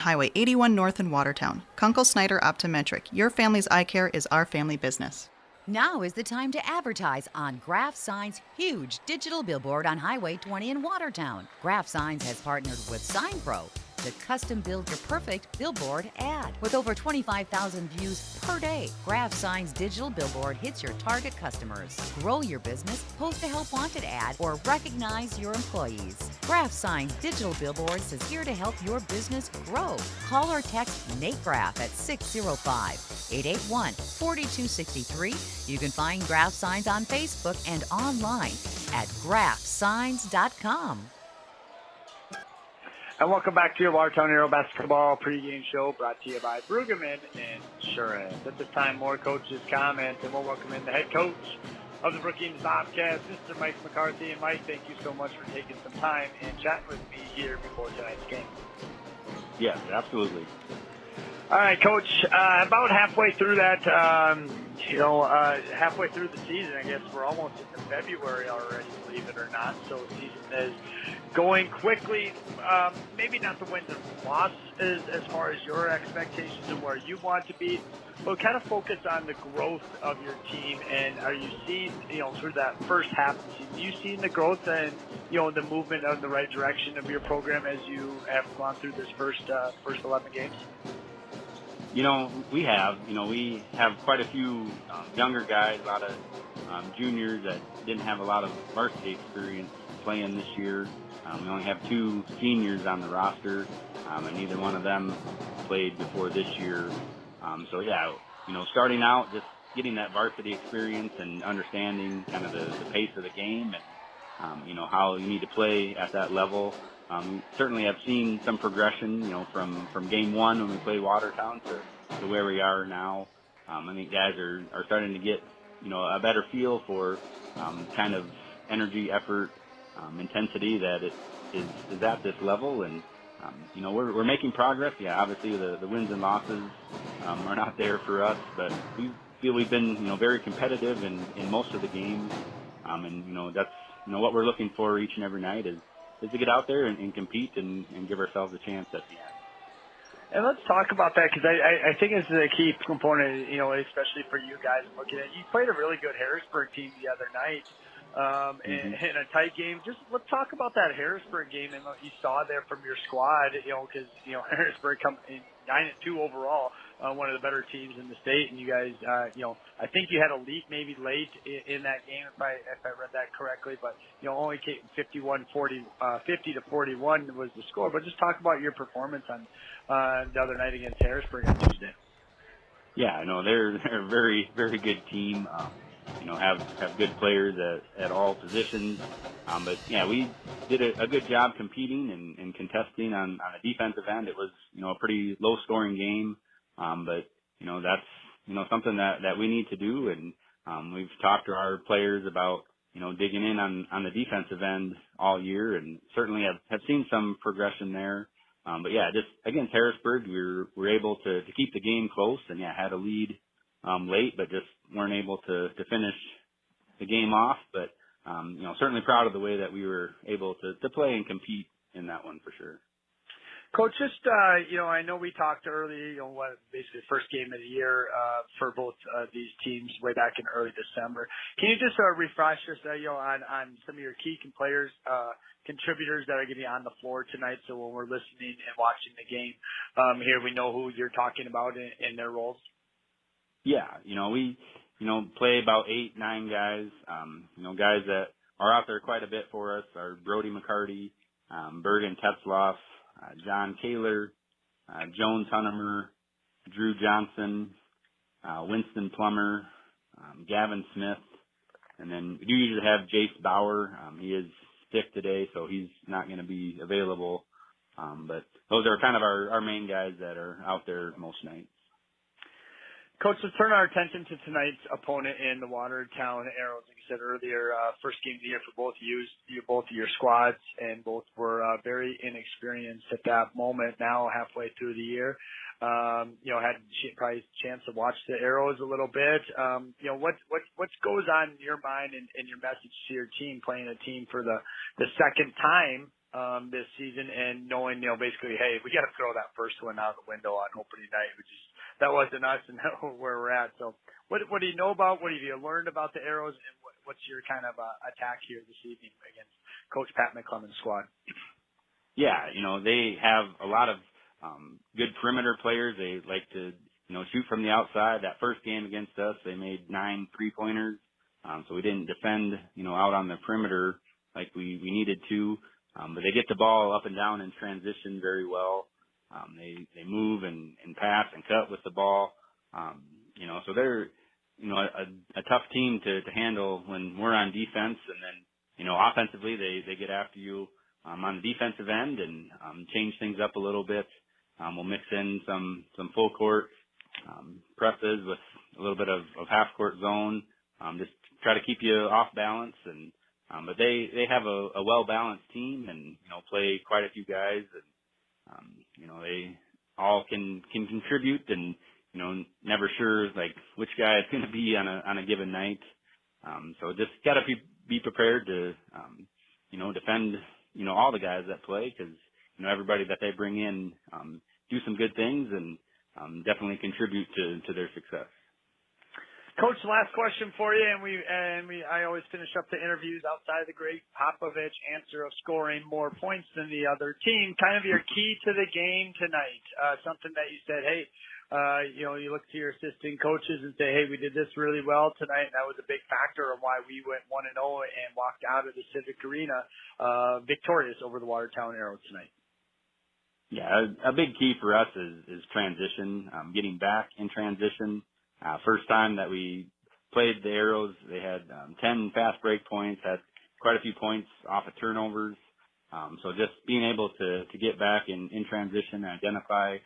Highway 81 North in Watertown. Kunkel Snyder Optometric. Your family's eye care is our family business. Now is the time to advertise on Graph Signs' huge digital billboard on Highway 20 in Watertown. Graph Signs has partnered with SignPro to custom build your perfect billboard ad. With over 25,000 views per day, Graph Signs' digital billboard hits your target customers. Grow your business, post a Help Wanted ad, or recognize your employees. Graph Signs' digital billboards is here to help your business grow. Call or text Nate Graff at 605-881-4263. You can find Graph Signs on Facebook and online at graphsigns.com. And welcome back to your Watertown Aero Basketball pregame show brought to you by Brueggemann Insurance. At this time, more coaches' comments, and we'll welcome in the head coach of the Brookings Bobcats, Mr. Mike McCarthy. And Mike, thank you so much for taking some time and chatting with me here before tonight's game. Yes, absolutely. All right, Coach, about halfway through that, halfway through the season, I guess we're almost into February already, believe it or not. So the season is going quickly. Maybe not the wins and losses as far as your expectations and where you want to be, but kind of focus on the growth of your team. And are you seeing, through that first half of the season, you seeing the growth and, the movement in the right direction of your program as you have gone through this first 11 games? We have quite a few younger guys, a lot of juniors that didn't have a lot of varsity experience playing this year. We only have 2 seniors on the roster, and neither one of them played before this year. Starting out, just getting that varsity experience and understanding kind of the pace of the game and, how you need to play at that level. Certainly have seen some progression, from game 1 when we played Watertown to where we are now. I think guys are starting to get, a better feel for kind of energy, effort, intensity that it is at this level. And, we're making progress. Yeah, obviously the wins and losses are not there for us, but we feel we've been, very competitive in most of the games. That's, what we're looking for each and every night is to get out there and compete and give ourselves a chance at the end. And let's talk about that because I think it's a key component, especially for you guys looking at. You played a really good Harrisburg team the other night in a tight game. Just let's talk about that Harrisburg game and what you saw there from your squad, because, Harrisburg come in 9-2 overall, one of the better teams in the state. And you guys, I think you had a lead maybe late in that game if I read that correctly, but, only came 50-41 was the score. But just talk about your performance on the other night against Harrisburg on Tuesday. Yeah, they're a very, very good team. Have good players at all positions. But yeah, we did a good job competing and contesting on a defensive end. It was, a pretty low scoring game. But, that's, something that we need to do. And, we've talked to our players about, digging in on the defensive end all year and certainly have seen some progression there. But yeah, just against Harrisburg, we were able to keep the game close and yeah, had a lead late, but just weren't able to finish the game off. But, certainly proud of the way that we were able to play and compete in that one for sure. Coach, just, I know we talked early, basically the first game of the year for both these teams way back in early December. Can you just refresh us, on some of your key players, contributors that are going to be on the floor tonight, so when we're listening and watching the game here, we know who you're talking about in their roles? Yeah, we, play about 8-9 guys, guys that are out there quite a bit for us are Brody McCarty, Bergen Tetzloff, John Kaler, Jones Hunnemer, Drew Johnson, Winston Plummer, Gavin Smith, and then we do usually have Jace Bauer. He is sick today, so he's not going to be available. But those are kind of our main guys that are out there most nights. Coach, let's turn our attention to tonight's opponent in the Watertown Arrows. Like you said earlier, first game of the year for both of your squads, and both were very inexperienced at that moment. Now, halfway through the year, had probably a chance to watch the Arrows a little bit. What goes on in your mind and your message to your team, playing a team for the second time this season, and knowing, basically, hey, we got to throw that first one out the window on opening night, that wasn't us, and that's where we're at. So what do you know about, what have you learned about the Arrows, and what's your kind of attack here this evening against Coach Pat McClellan's squad? Yeah, they have a lot of good perimeter players. They like to, shoot from the outside. That first game against us, they made 9 3-pointers. So we didn't defend, out on the perimeter like we needed to. But they get the ball up and down in transition very well. They move and pass and cut with the ball. So they're, a tough team to handle when we're on defense. And then, offensively, they get after you on the defensive end and change things up a little bit. We'll mix in some full court presses with a little bit of half court zone. Just try to keep you off balance, and but they have a well balanced team, and play quite a few guys, and they all can contribute, and never sure like which guy it's going to be on a given night. So just got to be prepared to defend all the guys that play, because everybody that they bring in do some good things and definitely contribute to their success. Coach, last question for you, I always finish up the interviews outside the great Popovich answer of scoring more points than the other team. Kind of your key to the game tonight, something that you said, hey, you look to your assistant coaches and say, hey, we did this really well tonight, and that was a big factor of why we went 1-0 and walked out of the Civic Arena victorious over the Watertown Arrows tonight. Yeah, a big key for us is transition, getting back in transition. First time that we played the Arrows, they had 10 fast break points, had quite a few points off of turnovers. So just being able to get back in transition and identify,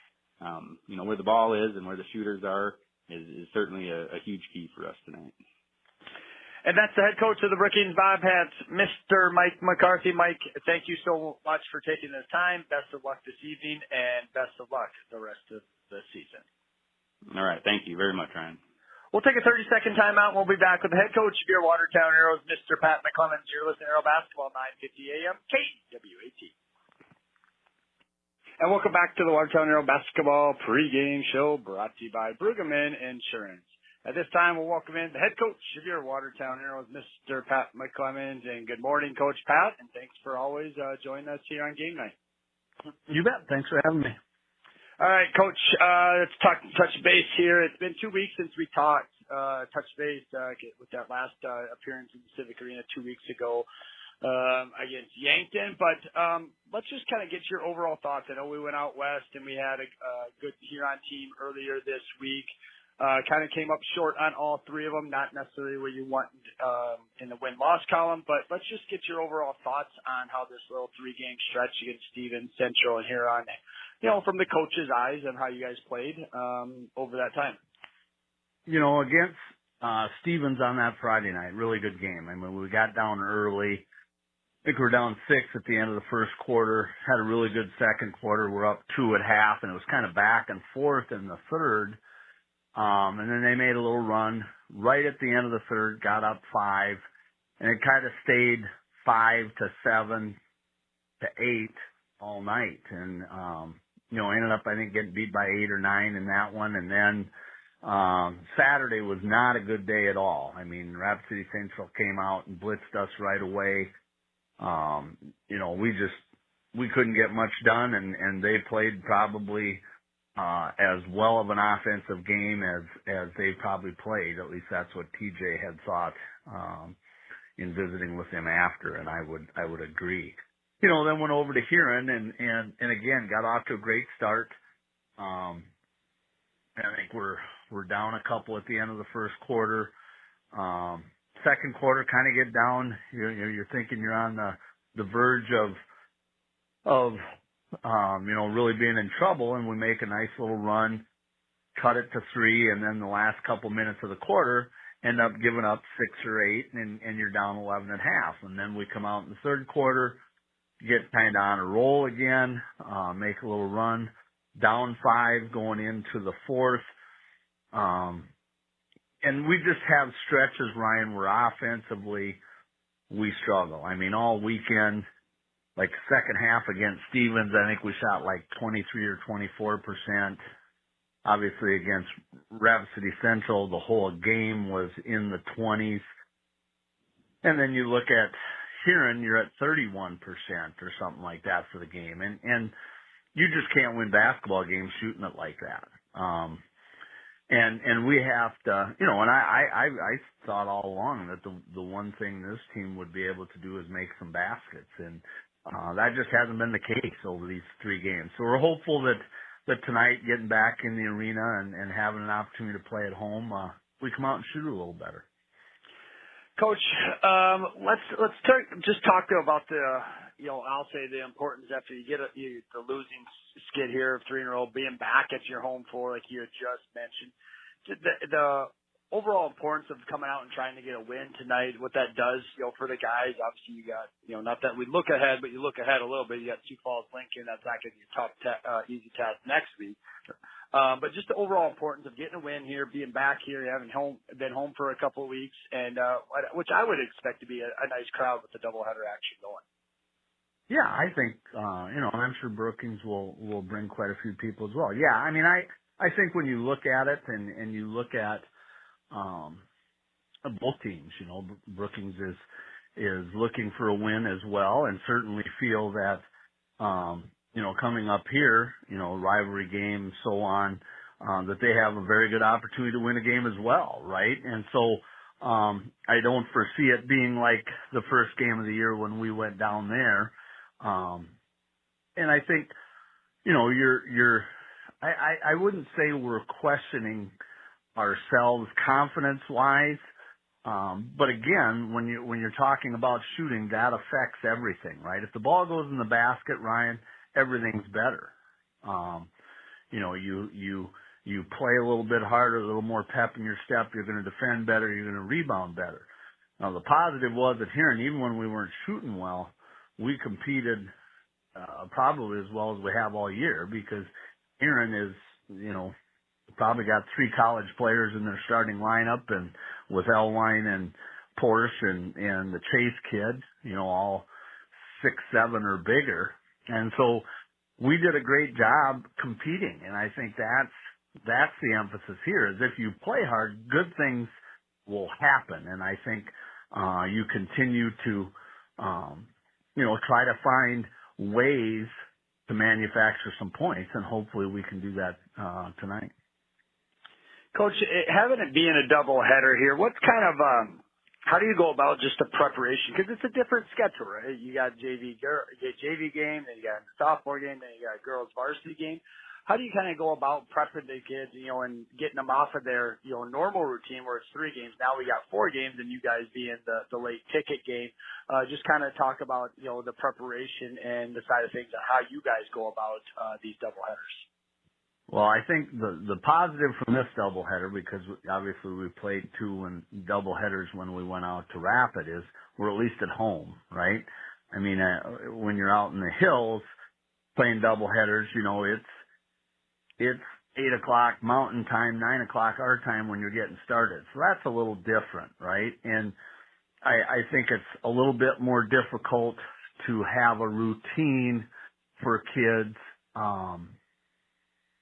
where the ball is and where the shooters are is certainly a huge key for us tonight. And that's the head coach of the Brookings Bobcats, Mr. Mike McCarthy. Mike, thank you so much for taking this time. Best of luck this evening, and best of luck the rest of the season. All right. Thank you very much, Ryan. We'll take a 30-second timeout, and we'll be back with the head coach of your Watertown Arrows, Mr. Pat McClellan. You're listening to Arrow Basketball, 950 AM, KWAT. And welcome back to the Watertown Arrow Basketball pregame show, brought to you by Brueggemann Insurance. At this time, we'll welcome in the head coach of your Watertown Arrows, Mr. Pat McClellan. And good morning, Coach Pat, and thanks for always joining us here on game night. You bet. Thanks for having me. All right, Coach, let's touch base here. It's been 2 weeks since we touch base with that last appearance in the Civic Arena 2 weeks ago against Yankton. But let's just kind of get your overall thoughts. I know we went out west and we had a good Huron team earlier this week. Kind of came up short on all 3 of them, not necessarily where you want in the win-loss column, but let's just get your overall thoughts on how this little 3-game stretch against Stevens, Central, and Huron, from the coach's eyes and how you guys played over that time. Against Stevens on that Friday night, really good game. I mean, we got down early. I think we were down 6 at the end of the first quarter, had a really good second quarter. We're up 2 at half, and it was kind of back and forth in the third. And then they made a little run right at the end of the third, got up 5, and it kind of stayed 5 to 7 to 8 all night. And, ended up, I think, getting beat by 8 or 9 in that one. And then, Saturday was not a good day at all. I mean, Rapid City Central came out and blitzed us right away. We couldn't get much done, and they played probably as well of an offensive game as they probably played. At least that's what TJ had thought in visiting with him after, and I would agree. Then went over to Huron and again got off to a great start. I think we're down a couple at the end of the first quarter. Second quarter, kind of get down. You're thinking you're on the verge of really being in trouble, and we make a nice little run, cut it to 3, and then the last couple minutes of the quarter end up giving up 6 or 8, and you're down 11 at half. And then we come out in the third quarter, get kind of on a roll again, make a little run, down 5 going into the fourth. And we just have stretches, Ryan, where offensively we struggle. I mean, all weekend like second half against Stevens, I think we shot like 23 or 24%. Obviously against Rapid City Central, the whole game was in the 20s. And then you look at Huron, you're at 31% or something like that for the game. And you just can't win basketball games shooting it like that. And we have to, you know, and I thought all along that the one thing this team would be able to do is make some baskets. And, that just hasn't been the case over these 3 games. So we're hopeful that tonight, getting back in the arena and having an opportunity to play at home, we come out and shoot a little better. Coach, let's just talk about the, you know, I'll say the importance after you get the losing skid here of 3 in a row, being back at your home floor, like you had just mentioned. The overall importance of coming out and trying to get a win tonight, what that does, you know, for the guys. Obviously, you got, you know, not that we look ahead, but you look ahead a little bit. You got Sioux Falls, Lincoln. That's not going to be a tough, easy task next week. But just the overall importance of getting a win here, being back here, having been home for a couple of weeks, and which I would expect to be a nice crowd with the doubleheader action going. Yeah, I think, you know, I'm sure Brookings will bring quite a few people as well. Yeah, I mean, I think when you look at it and you look at, both teams, you know, Brookings is looking for a win as well, and certainly feel that, you know, coming up here, you know, rivalry game, so on, that they have a very good opportunity to win a game as well, right? And so, I don't foresee it being like the first game of the year when we went down there. And I think, you know, I wouldn't say we're questioning ourselves confidence-wise. But again, when you're talking about shooting, that affects everything, right? If the ball goes in the basket, Ryan, everything's better. You know, you play a little bit harder, a little more pep in your step, you're going to defend better, you're going to rebound better. Now the positive was that here, and even when we weren't shooting well, we competed, probably as well as we have all year, because Aaron is, you know, probably got 3 college players in their starting lineup, and with Elwine and Porsche and the Chase kid, you know, all 6'7" or bigger. And so we did a great job competing. And I think that's the emphasis here, is if you play hard, good things will happen. And I think, you continue to, you know, try to find ways to manufacture some points, and hopefully we can do that, tonight. Coach, having it being a doubleheader here, what's kind of, how do you go about just the preparation? Because it's a different schedule, right? You got JV game, then you got a sophomore game, then you got a girls varsity game. How do you kind of go about prepping the kids, you know, and getting them off of their, you know, normal routine where it's 3 games? Now we got 4 games, and you guys being the late ticket game. Just kind of talk about, you know, the preparation and the side of things and how you guys go about these doubleheaders. Well, I think the positive from this doubleheader, because obviously we played 2 doubleheaders when we went out to Rapid, is we're at least at home, right? I mean, when you're out in the hills playing doubleheaders, you know, it's 8 o'clock Mountain Time, 9 o'clock our time when you're getting started. So that's a little different, right? And I think it's a little bit more difficult to have a routine for kids,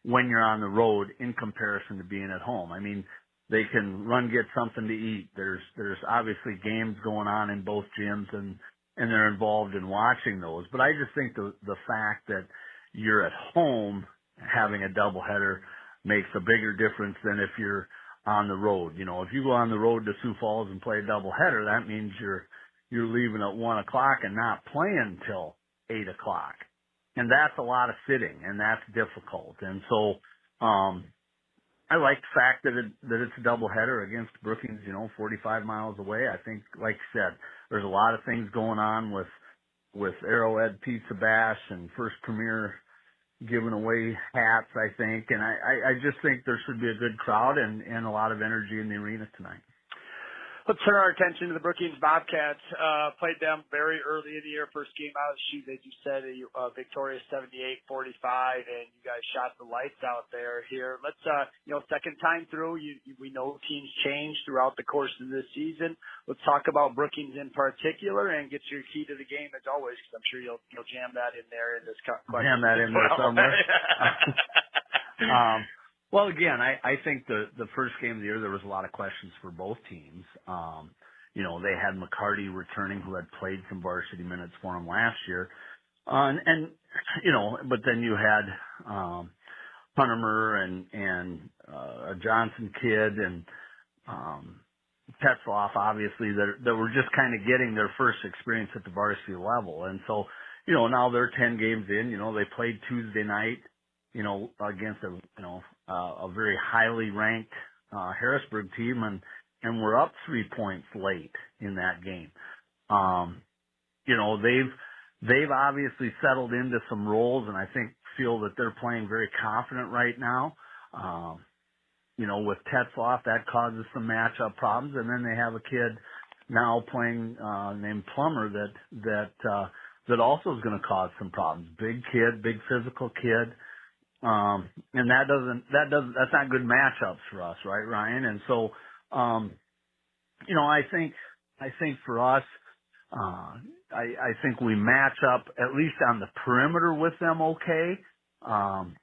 when you're on the road in comparison to being at home. I mean, they can get something to eat. There's obviously games going on in both gyms, and they're involved in watching those. But I just think the fact that you're at home having a doubleheader makes a bigger difference than if you're on the road. You know, if you go on the road to Sioux Falls and play a doubleheader, that means you're leaving at 1 o'clock and not playing till 8 o'clock. And that's a lot of sitting, and that's difficult. And so, I like the fact that it's a doubleheader against Brookings, you know, 45 miles away. I think, like you said, there's a lot of things going on with Arrowhead Pizza Bash and First Premier giving away hats, I think. And I just think there should be a good crowd and a lot of energy in the arena tonight. Let's turn our attention to the Brookings Bobcats. Played them very early in the year. First game out, shoot, as you said, victorious 78-45, and you guys shot the lights out there here. Let's, second time through, we know teams change throughout the course of this season. Let's talk about Brookings in particular and get your key to the game as always, because I'm sure you'll jam that in there in this question. Jam that in there somewhere. Well, again, I think the first game of the year, there was a lot of questions for both teams. They had McCarty returning, who had played some varsity minutes for him last year. But then you had Huntermer and a Johnson kid and Tetzloff, obviously, that were just kind of getting their first experience at the varsity level. And so, now they're 10 games in. They played Tuesday night, against a very highly ranked Harrisburg team, and we're up 3 points late in that game. They've obviously settled into some roles, and I think feel that they're playing very confident right now. With Tetzloff, that causes some matchup problems, and then they have a kid now playing named Plummer that also is going to cause some problems. Big kid, big physical kid. And that's not good matchups for us, right, Ryan? And so, I think for us, I think we match up at least on the perimeter with them okay. Can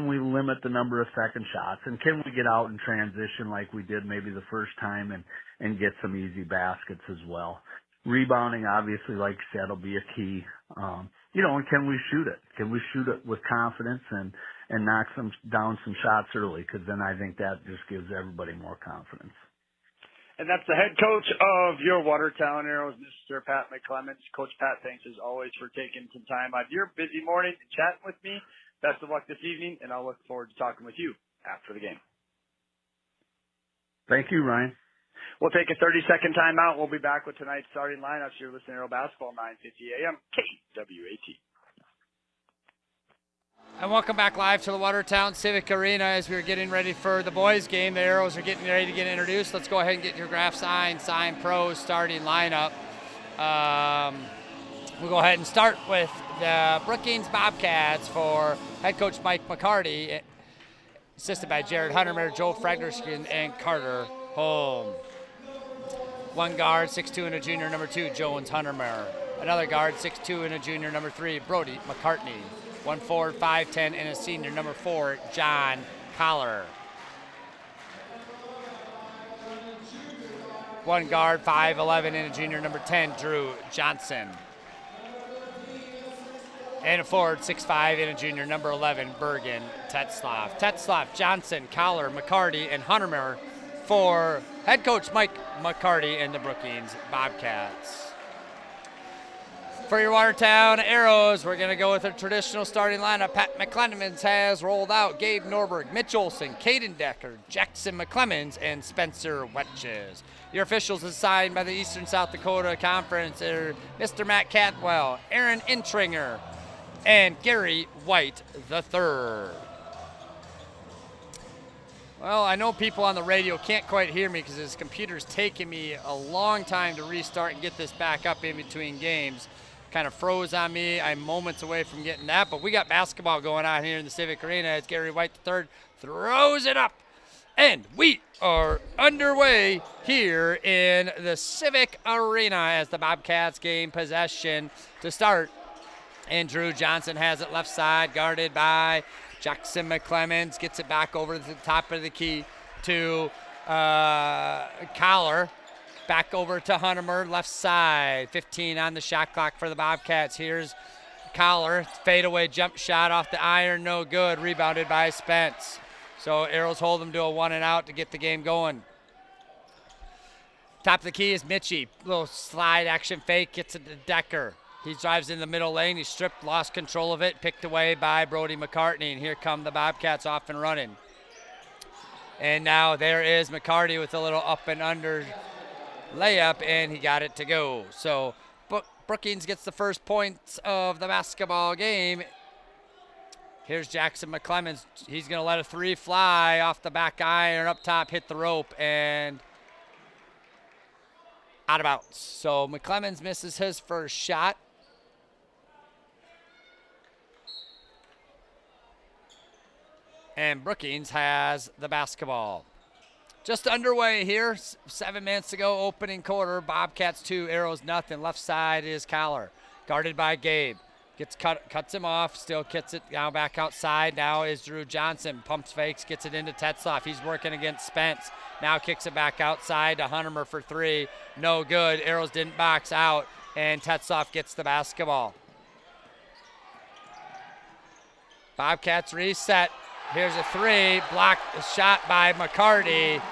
we limit the number of second shots, and can we get out and transition like we did maybe the first time and get some easy baskets as well? Rebounding, obviously, like you said, will be a key. And can we shoot it? Can we shoot it with confidence and knock down some shots early? Because then I think that just gives everybody more confidence. And that's the head coach of your Watertown Arrows, Mr. Pat McClemens. Coach Pat, thanks as always for taking some time out of your busy morning and chatting with me. Best of luck this evening, and I'll look forward to talking with you after the game. Thank you, Ryan. We'll take a 30-second timeout. We'll be back with tonight's starting lineups. You're listening to Arrow Basketball, 950 AM, KWAT. And welcome back live to the Watertown Civic Arena as we're getting ready for the boys' game. The Arrows are getting ready to get introduced. Let's go ahead and get your Graph Sign Pros starting lineup. We'll go ahead and start with the Brookings Bobcats for head coach Mike McCarty, assisted by Jared Huntermer, Joe Fragnerskin, and Carter Holm. One guard, 6'2", and a junior, number 2, Jones Huntermer. Another guard, 6'2", and a junior, number 3, Brody McCartney. One forward, 5'10", and a senior, number 4, John Collar. One guard, 5'11", and a junior, number 10, Drew Johnson. And a forward, 6'5", and a junior, number 11, Bergen Tetzloff. Tetzloff, Johnson, Collar, McCarty, and Huntermer for head coach Mike McCarty and the Brookings Bobcats. For your Watertown Arrows, we're going to go with a traditional starting lineup. Pat McClemens has rolled out Gabe Norberg, Mitch Olson, Caden Decker, Jackson McClemens, and Spencer Wetches. Your officials assigned by the Eastern South Dakota Conference are Mr. Matt Catwell, Aaron Intringer, and Gary White III. Well, I know people on the radio can't quite hear me because his computer's taking me a long time to restart and get this back up in between games. Kind of froze on me. I'm moments away from getting that, but we got basketball going on here in the Civic Arena as Gary White III throws it up. And we are underway here in the Civic Arena as the Bobcats gain possession to start. And Drew Johnson has it left side, guarded by Jackson McClemens. Gets it back over to the top of the key to Collar. Back over to Huntermer, left side. 15 on the shot clock for the Bobcats. Here's Collar. Fadeaway jump shot off the iron, no good. Rebounded by Spence. So Arrows hold them to a 1-and-out to get the game going. Top of the key is Mitchie. Little slide action fake, gets it to Decker. He drives in the middle lane. He's stripped, lost control of it, picked away by Brody McCartney. And here come the Bobcats off and running. And now there is McCarty with a little up and under layup, and he got it to go. So Brookings gets the first points of the basketball game. Here's Jackson McClemens. He's going to let a 3 fly off the back iron up top, hit the rope, and Out of bounds. So McClemens misses his first shot. And Brookings has the basketball. Just underway here. 7 minutes to go, opening quarter. Bobcats 2, Arrows nothing. Left side is Collar, guarded by Gabe. Cuts him off, still gets it now back outside. Now is Drew Johnson. Pumps fakes, gets it into Tetzloff. He's working against Spence. Now kicks it back outside to Huntermer for 3. No good. Arrows didn't box out, and Tetzloff gets the basketball. Bobcats reset. Here's a 3. Blocked, shot by McCarty,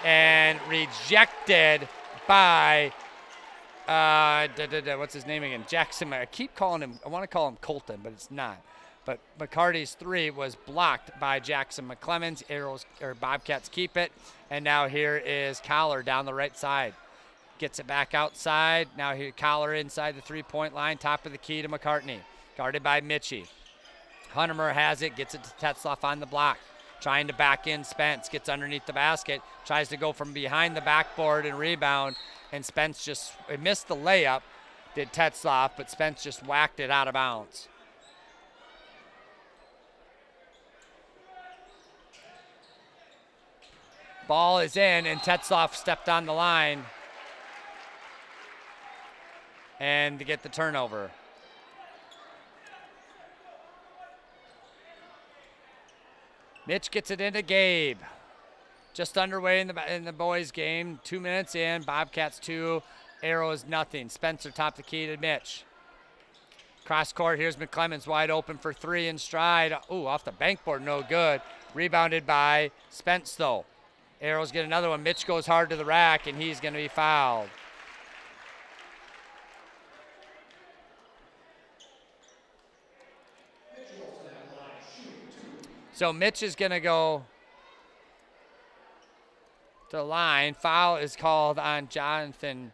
and rejected by what's his name again? Jackson. I keep calling him, I want to call him Colton, but it's not. But McCarty's 3 was blocked by Jackson McClemens. Bobcats keep it. And now here is Collar down the right side. Gets it back outside. Now here Collar inside the 3-point line, top of the key to McCartney. Guarded by Mitchie. Huntermer has it, gets it to Tetzloff on the block. Trying to back in Spence, gets underneath the basket, tries to go from behind the backboard and rebound, and Spence just missed the layup, did Tetzloff, but Spence just whacked it out of bounds. Ball is in, and Tetzloff stepped on the line and to get the turnover. Mitch gets it into Gabe. Just underway in the boys' game. 2 minutes in. Bobcats 2, Arrows nothing. Spencer top the key to Mitch. Cross court. Here's McClemens wide open for 3 in stride. Ooh, off the bankboard, no good. Rebounded by Spence though. Arrows get another one. Mitch goes hard to the rack, and he's going to be fouled. So Mitch is going to go to the line. Foul is called on Jonathan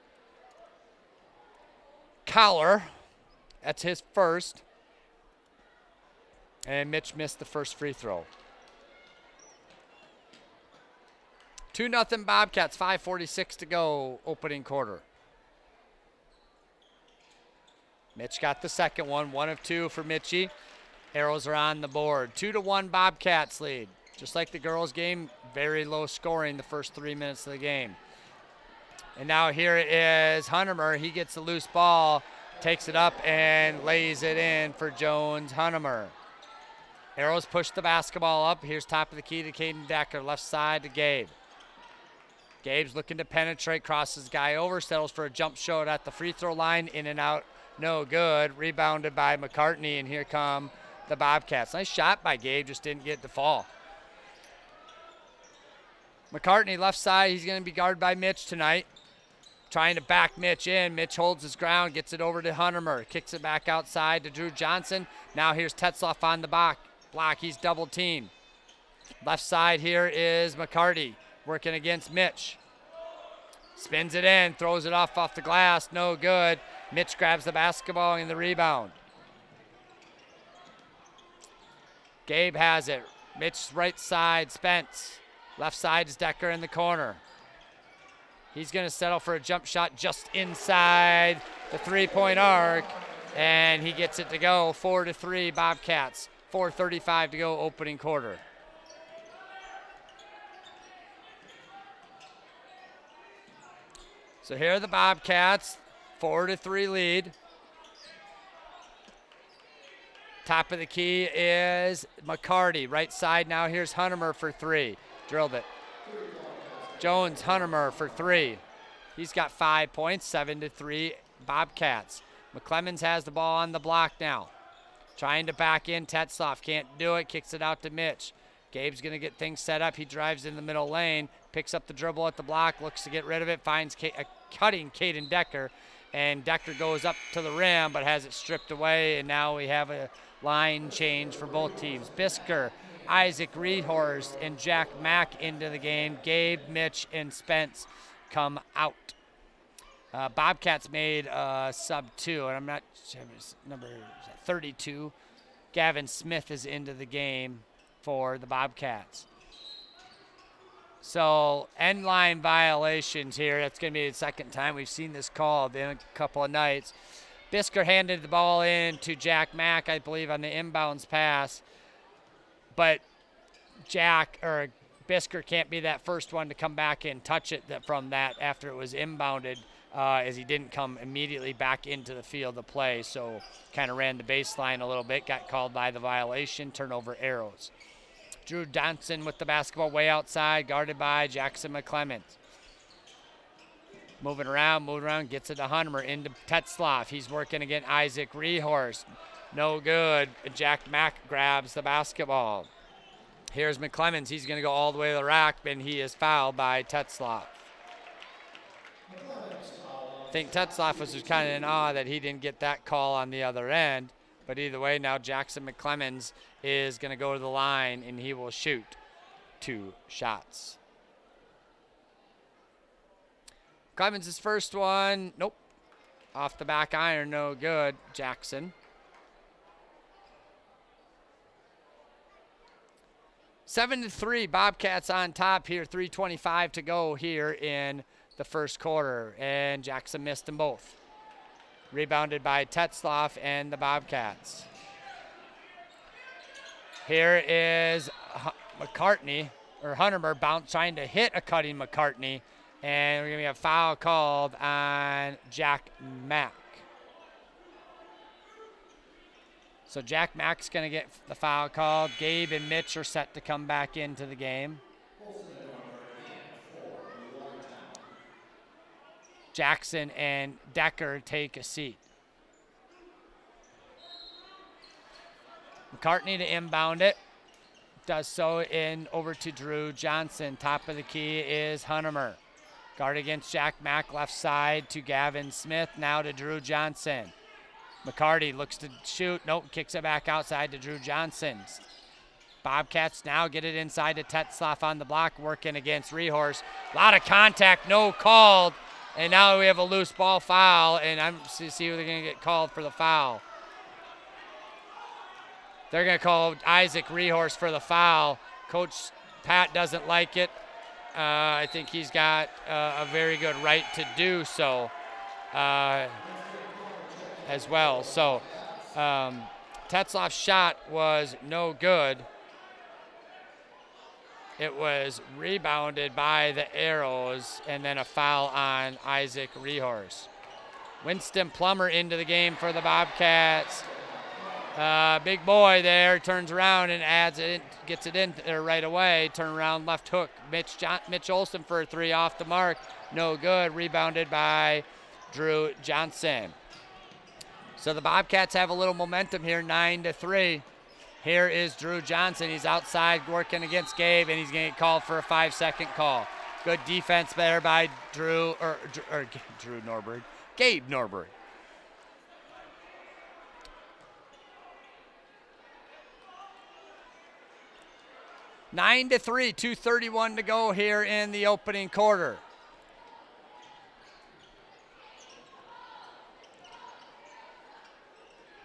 Collar. That's his first. And Mitch missed the first free throw. 2-0 Bobcats, 5:46 to go, opening quarter. Mitch got the second one, 1 of 2 for Mitchie. Arrows are on the board. 2-1 Bobcats lead. Just like the girls' game, very low scoring the first 3 minutes of the game. And now here is Huntermer. He gets the loose ball, takes it up, and lays it in for Jones Huntermer. Arrows push the basketball up. Here's top of the key to Caden Decker. Left side to Gabe. Gabe's looking to penetrate, crosses guy over, settles for a jump shot at the free throw line. In and out, no good. Rebounded by McCartney, and here come the Bobcats. Nice shot by Gabe, just didn't get the fall. McCartney left side, he's going to be guarded by Mitch tonight. Trying to back Mitch in. Mitch holds his ground, gets it over to Huntermer, kicks it back outside to Drew Johnson. Now here's Tetzloff on the block. He's double teamed. Left side here is McCarty working against Mitch. Spins it in, throws it off the glass, no good. Mitch grabs the basketball and the rebound. Gabe has it. Mitch's right side, Spence. Left side is Decker in the corner. He's going to settle for a jump shot just inside the 3-point arc, and he gets it to go. 4-3 Bobcats. 4:35 to go, opening quarter. So here are the Bobcats, 4-3 lead. Top of the key is McCarty. Right side now, here's Huntermer for 3. Drilled it. Jones, Huntermer for 3. He's got 5 points, 7-3 Bobcats. McClemens has the ball on the block now. Trying to back in, Tetzloff can't do it, kicks it out to Mitch. Gabe's going to get things set up. He drives in the middle lane, picks up the dribble at the block, looks to get rid of it, finds cutting Caden Decker, and Decker goes up to the rim but has it stripped away, and now we have a line change for both teams. Bisker, Isaac Rehorst, and Jack Mack into the game. Gabe, Mitch, and Spence come out. Bobcats made sub 2, and I'm not sure, number 32. Gavin Smith is into the game for the Bobcats. So end line violations here. That's going to be the second time we've seen this called in a couple of nights. Bisker handed the ball in to Jack Mack, I believe, on the inbounds pass. But Bisker can't be that first one to come back and touch it from that after it was inbounded, as he didn't come immediately back into the field to play. So kind of ran the baseline a little bit, got called by the violation, turnover arrows. Drew Johnson with the basketball way outside, guarded by Jackson McClemens. Moving around, gets it to Hunmer, into Tetzloff. He's working against Isaac Rehorst. No good. Jack Mack grabs the basketball. Here's McClemens. He's going to go all the way to the rack, and he is fouled by Tetzloff. I think Tetzloff was just kind of in awe that he didn't get that call on the other end. But either way, now Jackson McClemens is going to go to the line, and he will shoot 2 shots. Clemens' first one, nope. Off the back iron, no good. Jackson. 7-3, Bobcats on top here. 3:25 to go here in the first quarter, and Jackson missed them both. Rebounded by Tetzloff and the Bobcats. Here is Hunter trying to hit a cutting McCartney, and we're going to get a foul called on Jack Mack. So Jack Mack's going to get the foul called. Gabe and Mitch are set to come back into the game. Jackson and Decker take a seat. McCartney to inbound it. Does so over to Drew Johnson. Top of the key is Hunter. Guard against Jack Mack, left side to Gavin Smith. Now to Drew Johnson. McCarty looks to shoot. Nope, kicks it back outside to Drew Johnson. Bobcats now get it inside to Tetzloff on the block, working against Rehorst. A lot of contact, no called. And now we have a loose ball foul, and I'm to see who they're going to get called for the foul. They're going to call Isaac Rehorst for the foul. Coach Pat doesn't like it. I think he's got a very good right to do so as well. So Tetzloff's shot was no good. It was rebounded by the Arrows, and then a foul on Isaac Rehorst. Winston Plummer into the game for the Bobcats. Big boy there turns around and gets it in there right away. Turn around, left hook. Mitch Olson for a 3 off the mark. No good. Rebounded by Drew Johnson. So the Bobcats have a little momentum here, 9-3. Here is Drew Johnson. He's outside working against Gabe, and he's going to get called for a 5-second call. Good defense there by Drew Norberg. Gabe Norberg. Nine to 3, 2:31 to go here in the opening quarter.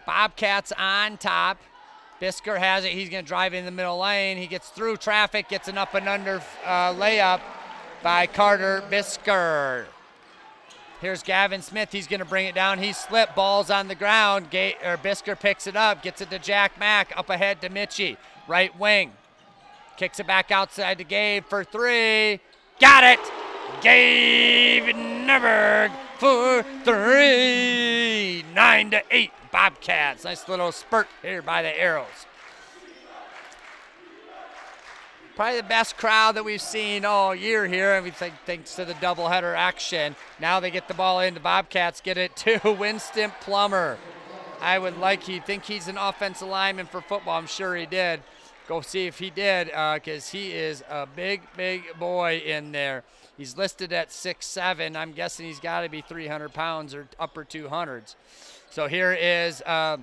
Bobcats on top. Bisker has it. He's going to drive in the middle lane. He gets through traffic, gets an up and under layup by Carter Bisker. Here's Gavin Smith. He's going to bring it down. He slipped. Ball's on the ground. Bisker picks it up, gets it to Jack Mack. Up ahead to Mitchie. Right wing. Kicks it back outside to Gabe for 3. Got it! Gabe Norberg for 3. 9-8. Bobcats. Nice little spurt here by the Arrows. Probably the best crowd that we've seen all year here, and we think thanks to the doubleheader action. Now they get the ball in. The Bobcats get it to Winston Plummer. He'd think he's an offensive lineman for football. I'm sure he did. Go see if he did, because he is a big, big boy in there. He's listed at 6'7". I'm guessing he's got to be 300 pounds or upper 200s. So here is the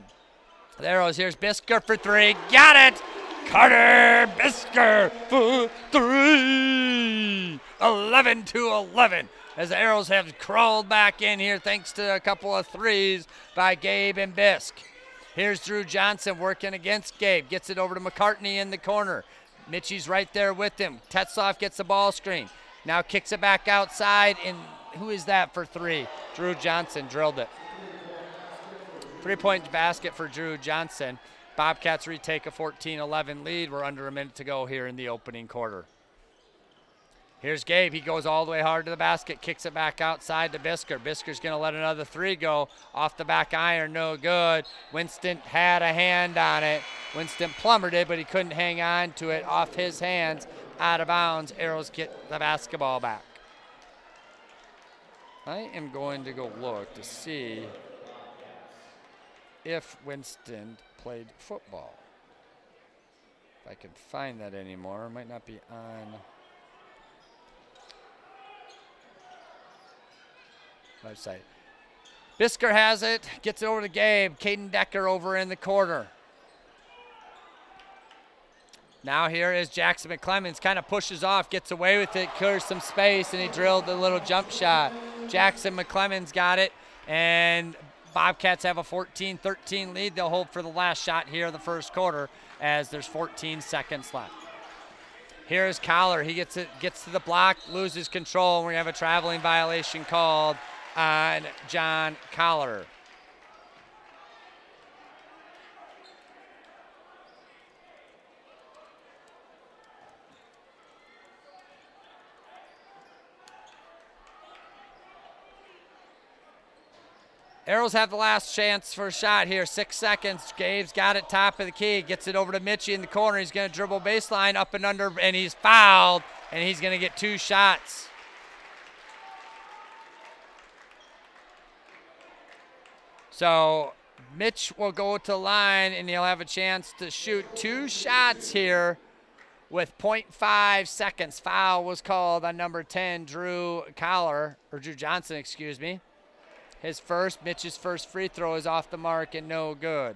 Arrows. Here's Bisker for 3. Got it! Carter Bisker for 3. 11-11. As the Arrows have crawled back in here thanks to a couple of threes by Gabe and Bisk. Here's Drew Johnson working against Gabe. Gets it over to McCartney in the corner. Mitchie's right there with him. Tetzloff gets the ball screen. Now kicks it back outside, and who is that for three? Drew Johnson drilled it. 3-point basket for Drew Johnson. Bobcats retake a 14-11 lead. We're under a minute to go here in the opening quarter. Here's Gabe. He goes all the way hard to the basket, kicks it back outside to Bisker. Bisker's going to let another three go off the back iron. No good. Winston had a hand on it. Winston plummeted it, but he couldn't hang on to it. Off his hands, out of bounds. Arrows get the basketball back. I am going to go look to see if Winston played football. If I can find that anymore. It might not be on website. Bisker has it, gets it over to Gabe. Caden Decker over in the corner. Now here is Jackson McClemens, kind of pushes off, gets away with it, clears some space, and he drilled the little jump shot. Jackson McClemens got it, and Bobcats have a 14-13 lead. They'll hold for the last shot here of the first quarter as there's 14 seconds left. Here's Collar. He gets to the block, loses control, and we have a traveling violation called on John Collar. Arrows have the last chance for a shot here. 6 seconds. Gabe's got it top of the key. Gets it over to Mitchie in the corner. He's going to dribble baseline up and under, and he's fouled, and he's going to get 2 shots. So Mitch will go to the line, and he'll have a chance to shoot 2 shots here with 0.5 seconds. Foul was called on number 10, Drew Johnson, excuse me. Mitch's first free throw is off the mark and no good.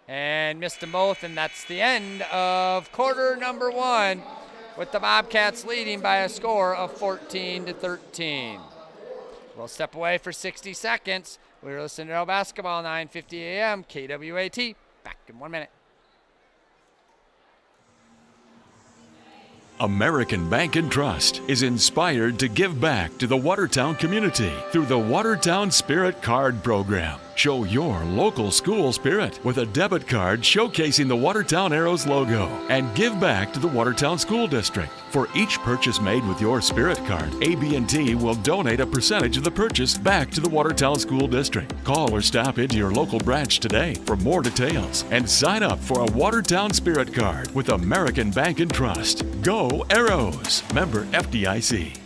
And missed them both, and that's the end of quarter number 1 with the Bobcats leading by a score of 14-13. We'll step away for 60 seconds. We're listening to basketball, 9:50 a.m., KWAT. Back in 1 minute. American Bank and Trust is inspired to give back to the Watertown community through the Watertown Spirit Card Program. Show your local school spirit with a debit card showcasing the Watertown Arrows logo and give back to the Watertown School District. For each purchase made with your Spirit Card, AB&T will donate a percentage of the purchase back to the Watertown School District. Call or stop into your local branch today for more details and sign up for a Watertown Spirit Card with American Bank and Trust. Go Arrows! Member FDIC.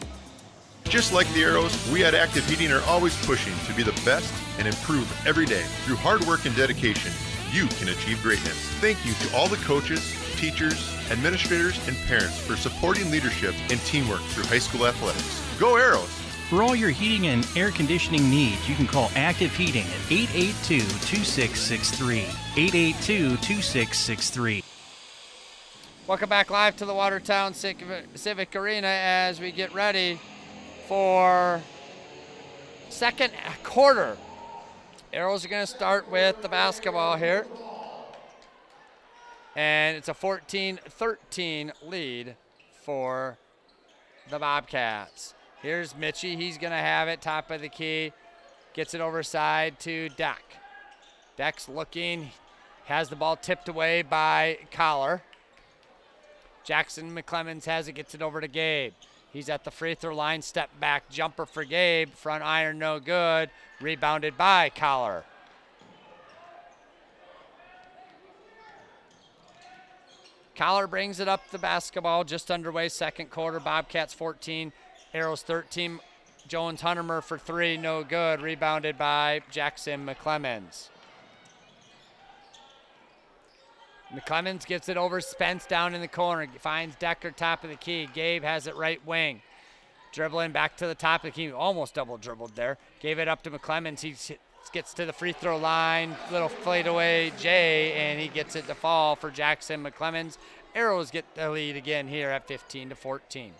Just like the Arrows, we at Active Heating are always pushing to be the best and improve every day. Through hard work and dedication, you can achieve greatness. Thank you to all the coaches, teachers, administrators, and parents for supporting leadership and teamwork through high school athletics. Go Arrows! For all your heating and air conditioning needs, you can call Active Heating at 882-2663. 882-2663. Welcome back live to the Watertown Civic Arena as we get ready for second quarter. Arrows are going to start with the basketball here. And it's a 14-13 lead for the Bobcats. Here's Mitchie. He's going to have it top of the key. Gets it overside to Deck. Deck's looking. Has the ball tipped away by Collar. Jackson McClemens has it, gets it over to Gabe. He's at the free throw line, step back jumper for Gabe. Front iron, no good. Rebounded by Collar. Collar brings it up the basketball, just underway, second quarter. Bobcats 14, Arrows 13. Jones Huntermer for 3, no good. Rebounded by Jackson McClemens. McClemens gets it over Spence down in the corner. Finds Decker top of the key. Gabe has it right wing. Dribbling back to the top of the key. Almost double dribbled there. Gave it up to McClemens. He gets to the free throw line. Little fade away Jay, and he gets it to fall for Jackson McClemens. Arrows get the lead again here at 15-14.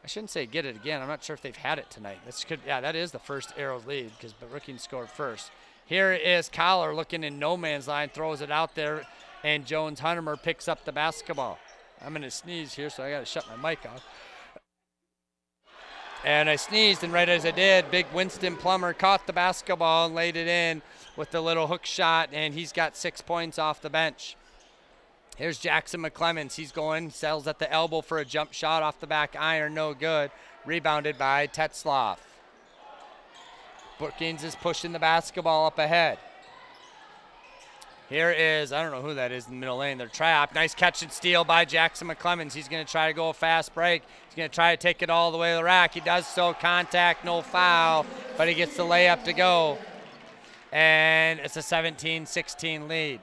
I shouldn't say get it again. I'm not sure if they've had it tonight. That is the first Arrows lead because Brookings scored first. Here is Collar looking in no man's line, throws it out there, and Jones Huntermer picks up the basketball. I'm going to sneeze here, so I got to shut my mic off. And I sneezed, and right as I did, big Winston Plummer caught the basketball and laid it in with the little hook shot, and he's got 6 points off the bench. Here's Jackson McClemens. He's going, settles at the elbow for a jump shot off the back iron, no good. Rebounded by Tetzloff. Brookings is pushing the basketball up ahead. Here is, I don't know who that is in the middle lane. They're trapped. Nice catch and steal by Jackson McClemens. He's going to try to go a fast break. He's going to try to take it all the way to the rack. He does so. Contact, no foul, but he gets the layup to go. And it's a 17-16 lead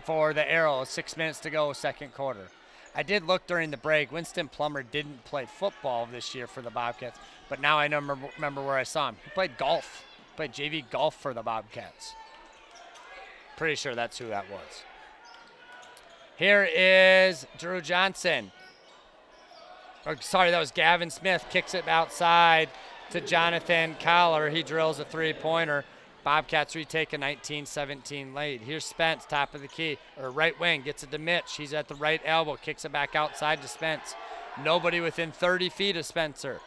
for the Arrows. 6 minutes to go, second quarter. I did look during the break. Winston Plummer didn't play football this year for the Bobcats, but now I remember where I saw him. He played golf. He played JV golf for the Bobcats. Pretty sure that's who that was. Here is Drew Johnson. That was Gavin Smith. Kicks it outside to Jonathan Collar. He drills a three-pointer. Bobcats retake a 19-17 lead. Here's Spence, top of the key, or right wing, gets it to Mitch. He's at the right elbow, kicks it back outside to Spence. Nobody within 30 feet of Spencer.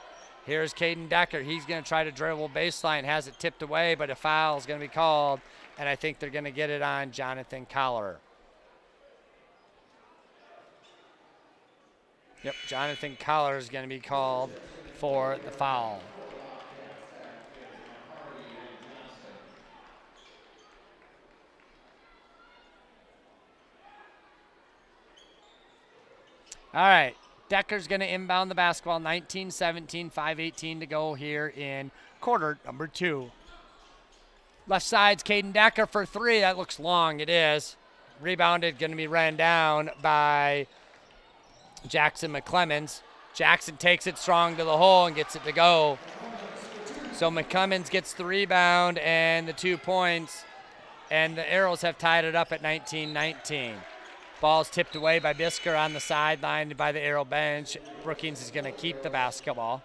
Here's Caden Decker. He's going to try to dribble baseline, has it tipped away, but a foul is going to be called, and I think they're going to get it on Jonathan Collar. Yep, Jonathan Collar is going to be called for the foul. All right, Decker's going to inbound the basketball. 19-17, 5:18 to go here in quarter number 2. Left side's Caden Decker for 3. That looks long. It is. Rebounded, going to be ran down by Jackson McClemens. Jackson takes it strong to the hole and gets it to go. So McClemens gets the rebound and the 2 points, and the Arrows have tied it up at 19-19. Ball's tipped away by Bisker on the sideline by the Arrow bench. Brookings is going to keep the basketball.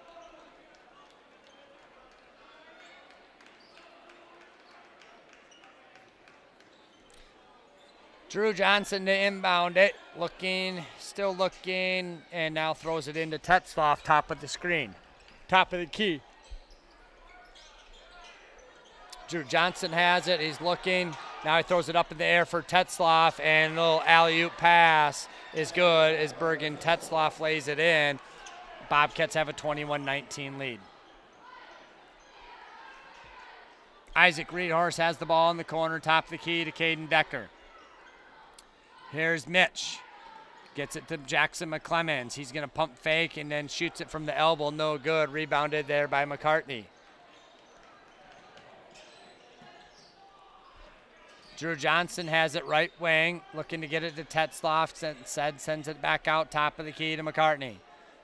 Drew Johnson to inbound it. Still looking, and now throws it into Tetzloff, top of the screen. Top of the key. Drew Johnson has it. He's looking. Now he throws it up in the air for Tetzloff, and a little alley-oop pass is good as Bergen Tetzloff lays it in. Bobcats have a 21-19 lead. Isaac Reedhorst has the ball in the corner, top of the key to Caden Decker. Here's Mitch. Gets it to Jackson McClemens. He's going to pump fake and then shoots it from the elbow. No good. Rebounded there by McCartney. Drew Johnson has it right wing, looking to get it to Tetzloff. Sends it back out, top of the key to McCartney.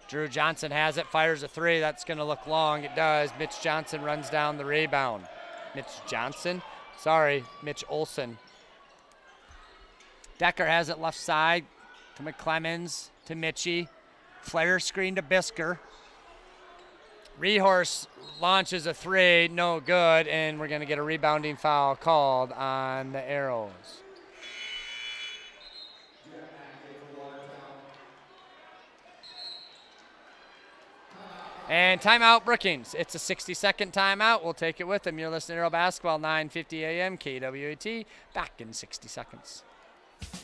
Drew Johnson has it, fires a 3. That's going to look long. It does. Mitch Johnson runs down the rebound. Mitch Olson. Decker has it left side to McClemens, to Mitchie. Flare screen to Bisker. Rehorse launches a 3, no good, and we're going to get a rebounding foul called on the Arrows. And timeout, Brookings. It's a 60-second timeout. We'll take it with them. You're listening to Arrow Basketball, 9:50 a.m., KWAT. Back in 60 seconds.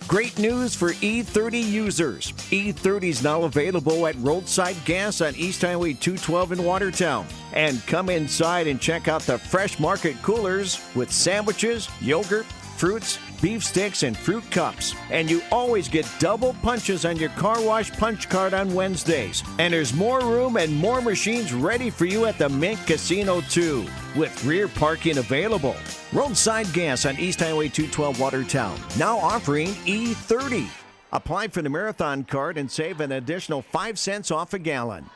Great news for E30 users. E30 is now available at Roadside Gas on East Highway 212 in Watertown. And come inside and check out the Fresh Market coolers with sandwiches, yogurt, fruits, beef sticks, and fruit cups. And you always get double punches on your car wash punch card on Wednesdays. And there's more room and more machines ready for you at the Mint Casino too, with rear parking available. Roadside Gas on East Highway 212 Watertown, now offering E30. Apply for the Marathon card and save an additional 5 cents off a gallon.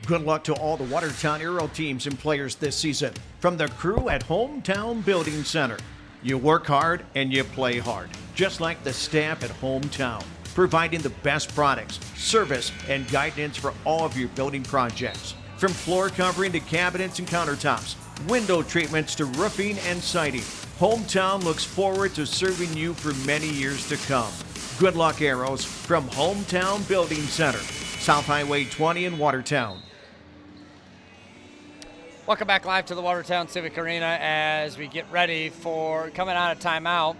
Good luck to all the Watertown Arrow teams and players this season from the crew at Hometown Building Center. You work hard and you play hard, just like the staff at Hometown. providing the best products, service, and guidance for all of your building projects. From floor covering to cabinets and countertops, window treatments to roofing and siding, Hometown looks forward to serving you for many years to come. Good luck, Arrows, from Hometown Building Center, South Highway 20 in Watertown. Welcome back live to the Watertown Civic Arena as we get ready for coming out of timeout.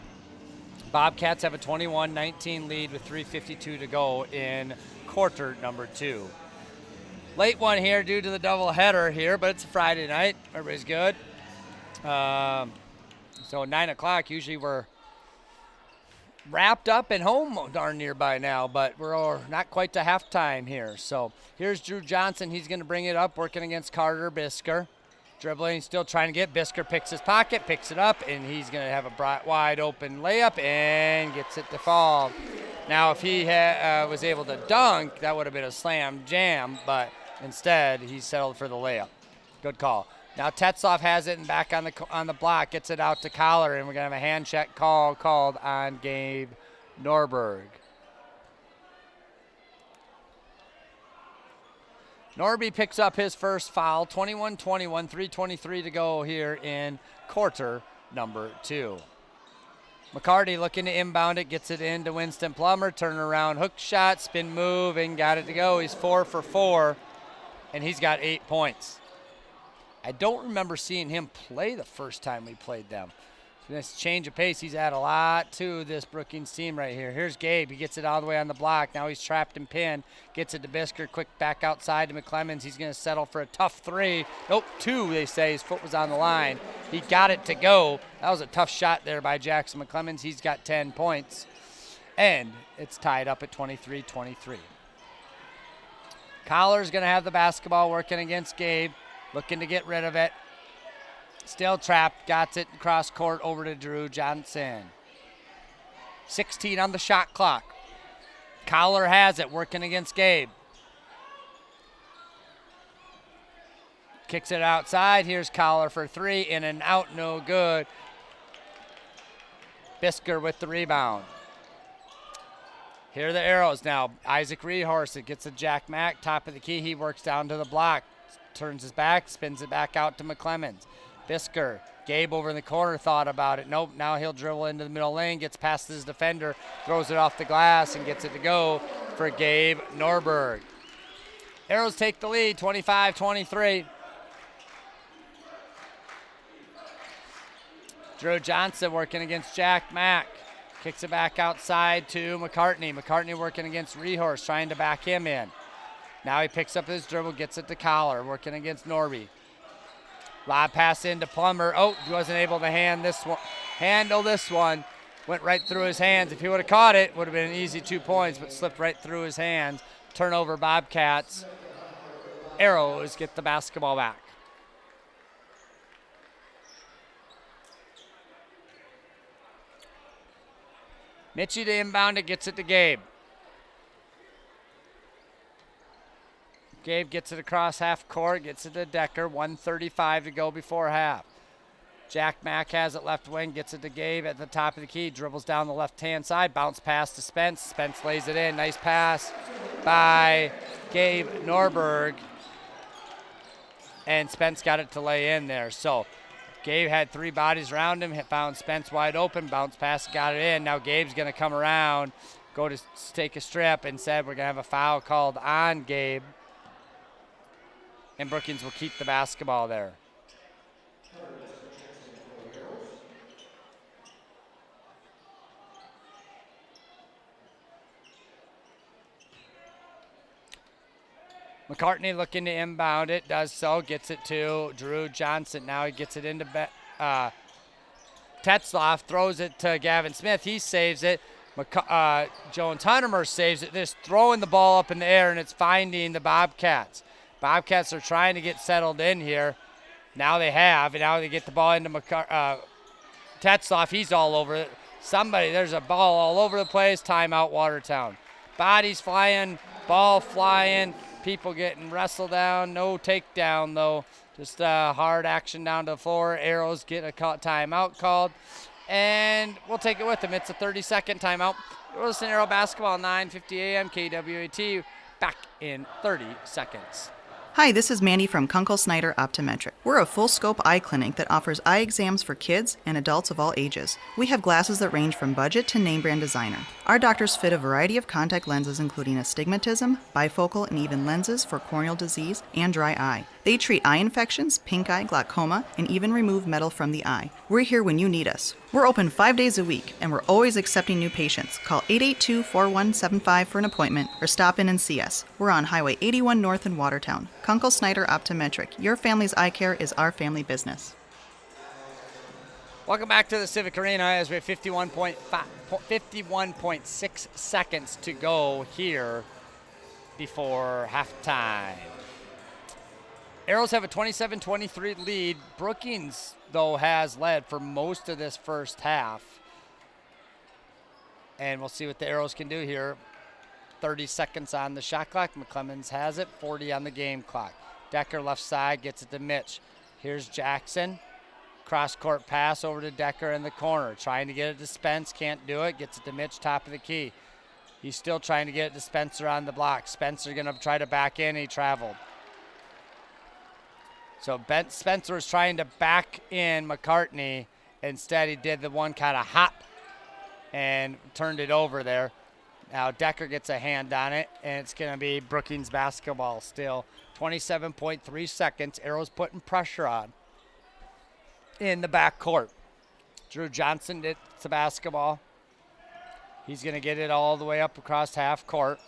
Bobcats have a 21-19 lead with 3:52 to go in quarter number 2. Late one here due to the doubleheader here, but it's a Friday night. Everybody's good. So 9 o'clock, usually we're wrapped up and home darn near by now, but we're not quite to halftime here. So here's Drew Johnson. He's going to bring it up, working against Carter Bisker. Dribbling, still trying to get. Bisker picks his pocket, picks it up, and he's going to have a bright, wide open layup and gets it to fall. Now, if he was able to dunk, that would have been a slam jam, but instead he settled for the layup. Good call. Now Tetzloff has it and back on the block, gets it out to Collar, and we're going to have a hand check called on Gabe Norberg. Norby picks up his first foul, 21-21, 3:23 to go here in quarter number 2. McCarty looking to inbound it, gets it into Winston Plummer, turnaround hook shot, spin move, and got it to go. He's 4 for 4, and he's got 8 points. I don't remember seeing him play the first time we played them. So this change of pace, he's had a lot to this Brookings team right here. Here's Gabe. He gets it all the way on the block. Now he's trapped and pinned. Gets it to Bisker. Quick back outside to McClemens. He's going to settle for a tough 3. Nope, 2, they say. His foot was on the line. He got it to go. That was a tough shot there by Jackson McClemens. He's got 10 points. And it's tied up at 23-23. Collar's going to have the basketball, working against Gabe. Looking to get rid of it. Still trapped, got it cross court over to Drew Johnson. 16 on the shot clock. Collar has it, working against Gabe. Kicks it outside. Here's Collar for 3, in and out, no good. Bisker with the rebound. Here are the Arrows now. Isaac Rehorse, it gets a Jack Mack, top of the key. He works down to the block, turns his back, spins it back out to McClemens. Bisker, Gabe over in the corner thought about it. Nope, now he'll dribble into the middle lane, gets past his defender, throws it off the glass, and gets it to go for Gabe Norberg. Arrows take the lead, 25-23. Drew Johnson working against Jack Mack. Kicks it back outside to McCartney. McCartney working against Rehorse, trying to back him in. Now he picks up his dribble, gets it to Collar, working against Norby. Lob pass into Plummer. Oh, he wasn't able to handle this one. Went right through his hands. If he would have caught it, would have been an easy 2 points, but slipped right through his hands. Turnover, Bobcats. Arrows get the basketball back. Mitchie to inbound it, gets it to Gabe. Gabe gets it across half court, gets it to Decker. 1:35 to go before half. Jack Mack has it left wing, gets it to Gabe at the top of the key, dribbles down the left-hand side, bounce pass to Spence. Spence lays it in. Nice pass by Gabe Norberg. And Spence got it to lay in there. So Gabe had 3 bodies around him, found Spence wide open, bounce pass, got it in. Now Gabe's going to come around, go to take a strip, and said we're going to have a foul called on Gabe. And Brookings will keep the basketball there. McCartney looking to inbound it, does so, gets it to Drew Johnson. Now he gets it into Tetzloff, throws it to Gavin Smith. He saves it. Jones Huntermer saves it. Just throwing the ball up in the air, and it's finding the Bobcats. Bobcats are trying to get settled in here. Now they have, and now they get the ball into Tetzloff. He's all over it. There's a ball all over the place. Timeout, Watertown. Bodies flying, ball flying, people getting wrestled down. No takedown, though. Just hard action down to the floor. Arrows get a timeout called, and we'll take it with them. It's a 30-second timeout. You're listening to Arrow Basketball, 9:50 a.m. KWAT, back in 30 seconds. Hi, this is Mandy from Kunkel Snyder Optometric. We're a full-scope eye clinic that offers eye exams for kids and adults of all ages. We have glasses that range from budget to name brand designer. Our doctors fit a variety of contact lenses including astigmatism, bifocal, and even lenses for corneal disease and dry eye. They treat eye infections, pink eye, glaucoma, and even remove metal from the eye. We're here when you need us. We're open 5 days a week, and we're always accepting new patients. Call 882-4175 for an appointment or stop in and see us. We're on Highway 81 North in Watertown. Kunkel Snyder Optometric. Your family's eye care is our family business. Welcome back to the Civic Arena as we have 51.6 seconds to go here before halftime. Arrows have a 27-23 lead. Brookings, though, has led for most of this first half. And we'll see what the Arrows can do here. 30 seconds on the shot clock. McClemens has it. 40 on the game clock. Decker left side gets it to Mitch. Here's Jackson. Cross-court pass over to Decker in the corner. Trying to get it to Spence. Can't do it. Gets it to Mitch, top of the key. He's still trying to get it to Spencer on the block. Spencer going to try to back in. He traveled. So Spencer was trying to back in McCartney. Instead, he did the one kind of hop and turned it over there. Now Decker gets a hand on it, and it's going to be Brookings basketball still. 27.3 seconds. Arrows putting pressure on in the backcourt. Drew Johnson gets the basketball. He's going to get it all the way up across half court.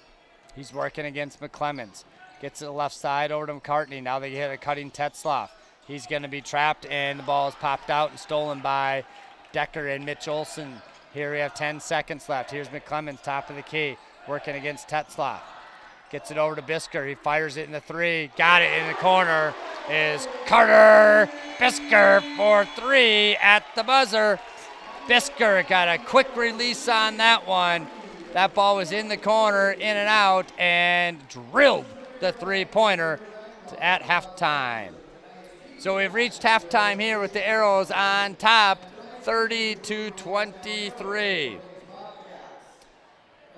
He's working against McClemens. Gets to the left side over to McCartney. Now they hit a cutting Tetzloff. He's going to be trapped, and the ball is popped out and stolen by Decker and Mitch Olson. Here we have 10 seconds left. Here's McClemens, top of the key, working against Tetzloff. Gets it over to Bisker. He fires it in the three. Got it in the corner is Carter Bisker for three at the buzzer. Bisker got a quick release on that one. That ball was in the corner, in and out, and drilled the three-pointer at halftime. So we've reached halftime here with the Arrows on top, 30-23.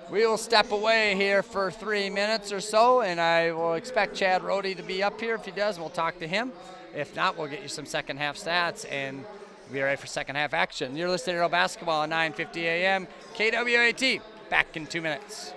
We will step away here for 3 minutes or so, and I will expect Chad Rohde to be up here. If he does, we'll talk to him. If not, we'll get you some second half stats and be ready for second half action. You're listening to Arrow Basketball at 9:50 a.m. KWAT. Back in 2 minutes.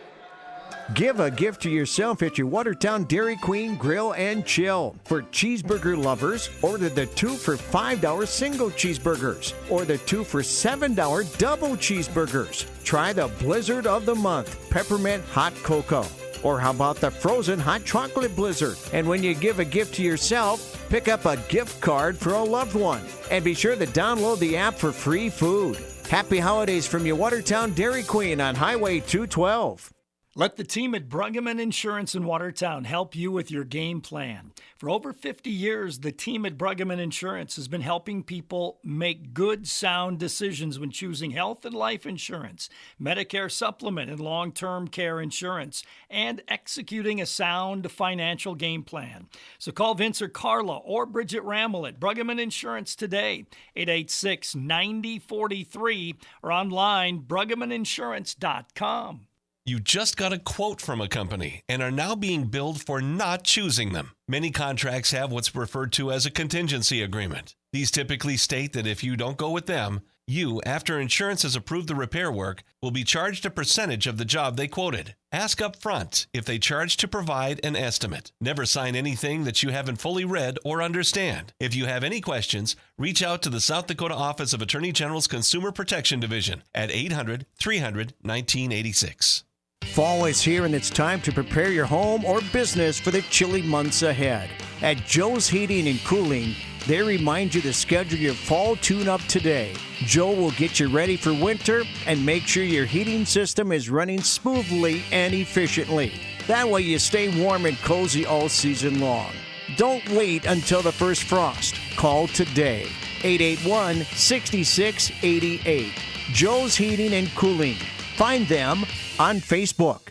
Give a gift to yourself at your Watertown Dairy Queen Grill and Chill. For cheeseburger lovers, order the 2 for $5 single cheeseburgers or the 2 for $7 double cheeseburgers. Try the Blizzard of the Month, Peppermint Hot Cocoa. Or how about the frozen hot chocolate blizzard? And when you give a gift to yourself, pick up a gift card for a loved one. And be sure to download the app for free food. Happy holidays from your Watertown Dairy Queen on Highway 212. Let the team at Bruggeman Insurance in Watertown help you with your game plan. For over 50 years, the team at Bruggeman Insurance has been helping people make good, sound decisions when choosing health and life insurance, Medicare supplement and long-term care insurance, and executing a sound financial game plan. So call Vince or Carla or Bridget Rammel at Bruggeman Insurance today, 886-9043, or online, BruggemanInsurance.com. You just got a quote from a company and are now being billed for not choosing them. Many contracts have what's referred to as a contingency agreement. These typically state that if you don't go with them, you, after insurance has approved the repair work, will be charged a percentage of the job they quoted. Ask up front if they charge to provide an estimate. Never sign anything that you haven't fully read or understand. If you have any questions, reach out to the South Dakota Office of Attorney General's Consumer Protection Division at 800-300-1986. Fall is here and it's time to prepare your home or business for the chilly months ahead. At Joe's Heating and Cooling, they remind you to schedule your fall tune-up today. Joe will get you ready for winter and make sure your heating system is running smoothly and efficiently. That way you stay warm and cozy all season long. Don't wait until the first frost. Call today. 881-6688. Joe's Heating and Cooling. Find them on Facebook.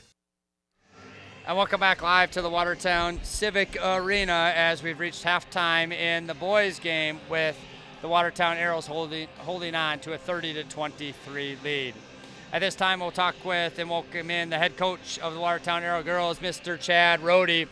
And welcome back live to the Watertown Civic Arena as we've reached halftime in the boys' game with the Watertown Arrows holding on to a 30-23 lead. At this time, we'll talk with and welcome in the head coach of the Watertown Arrow Girls, Mr. Chad Rohde.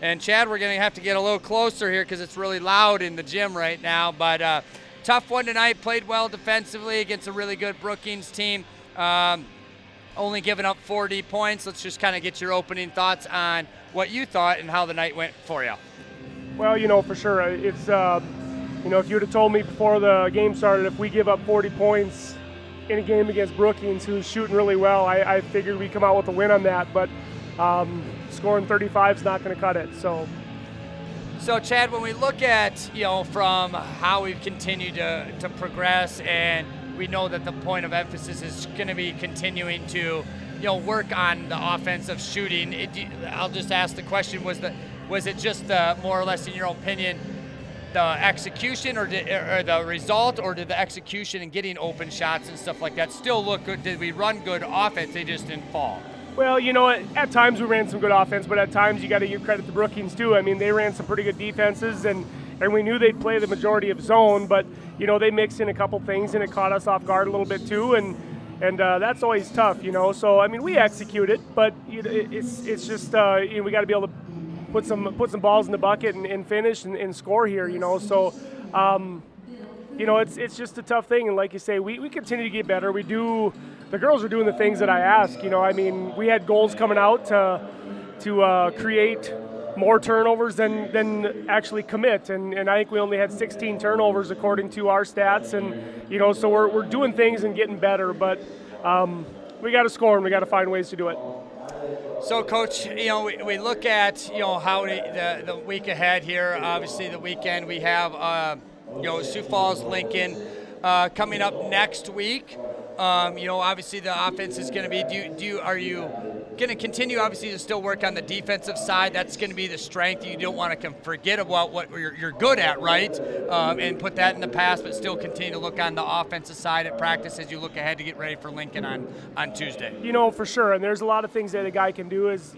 And Chad, we're going to have to get a little closer here because it's really loud in the gym right now. But tough one tonight. Played well defensively against a really good Brookings team. Only giving up 40 points. Let's just kind of get your opening thoughts on what you thought and how the night went for you. Well, for sure. It's, if you would have told me before the game started, if we give up 40 points in a game against Brookings, who's shooting really well, I figured we'd come out with a win on that. But scoring 35 is not going to cut it. So, Chad, when we look at, from how we've continued to progress, and we know that the point of emphasis is going to be continuing to, work on the offensive shooting. I'll just ask the question, was it just more or less, in your opinion, the execution or the result, or did the execution and getting open shots and stuff like that still look good? Did we run good offense? They just didn't fall. Well, at times we ran some good offense, but at times you got to give credit to Brookings too. I mean, they ran some pretty good defenses, and we knew they'd play the majority of zone, but they mixed in a couple things and it caught us off guard a little bit too, and that's always tough, So I mean, we executed, but it's just we got to be able to put some balls in the bucket and finish and score here, So it's just a tough thing, and like you say, we continue to get better. The girls are doing the things that I ask. I mean, we had goals coming out to create more turnovers than actually commit, and I think we only had 16 turnovers according to our stats, and so we're doing things and getting better, but we got to score and we got to find ways to do it. So, Coach, we look at how the week ahead here. Obviously, the weekend we have Sioux Falls, Lincoln coming up next week. Obviously the offense is going to be. Are you going to continue, obviously, to still work on the defensive side? That's going to be the strength. You don't want to forget about what you're good at, right? And put that in the past, but still continue to look on the offensive side at practice as you look ahead to get ready for Lincoln on Tuesday. For sure. And there's a lot of things that a guy can do is,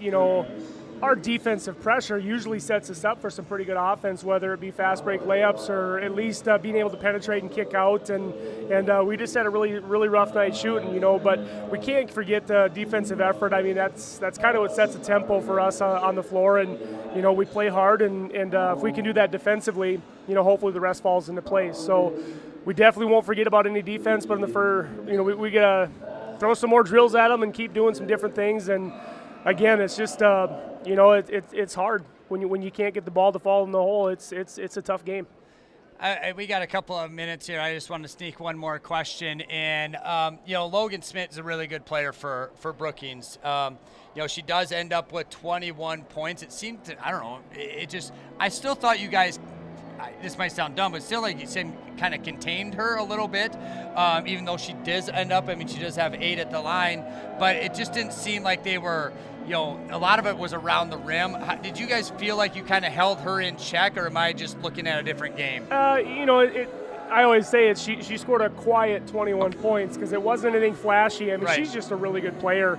our defensive pressure usually sets us up for some pretty good offense, whether it be fast break layups or at least being able to penetrate and kick out. And we just had a really, really rough night shooting, but we can't forget the defensive effort. I mean, that's kind of what sets a tempo for us on the floor. And, we play hard, and if we can do that defensively, hopefully the rest falls into place. So we definitely won't forget about any defense, but we got to throw some more drills at them and keep doing some different things. And again, it's just, it's hard when you can't get the ball to fall in the hole. It's a tough game. We got a couple of minutes here. I just want to sneak one more question in. Logan Smith is a really good player for Brookings. She does end up with 21 points. It seemed to, I don't know, I still thought you guys, this might sound dumb, but still like you said, kind of contained her a little bit, even though she does end up, she does have 8 at the line, but it just didn't seem like they were, a lot of it was around the rim. Did you guys feel like you kind of held her in check, or am I just looking at a different game? I always say she scored a quiet 21 points because it wasn't anything flashy. Right. She's just a really good player.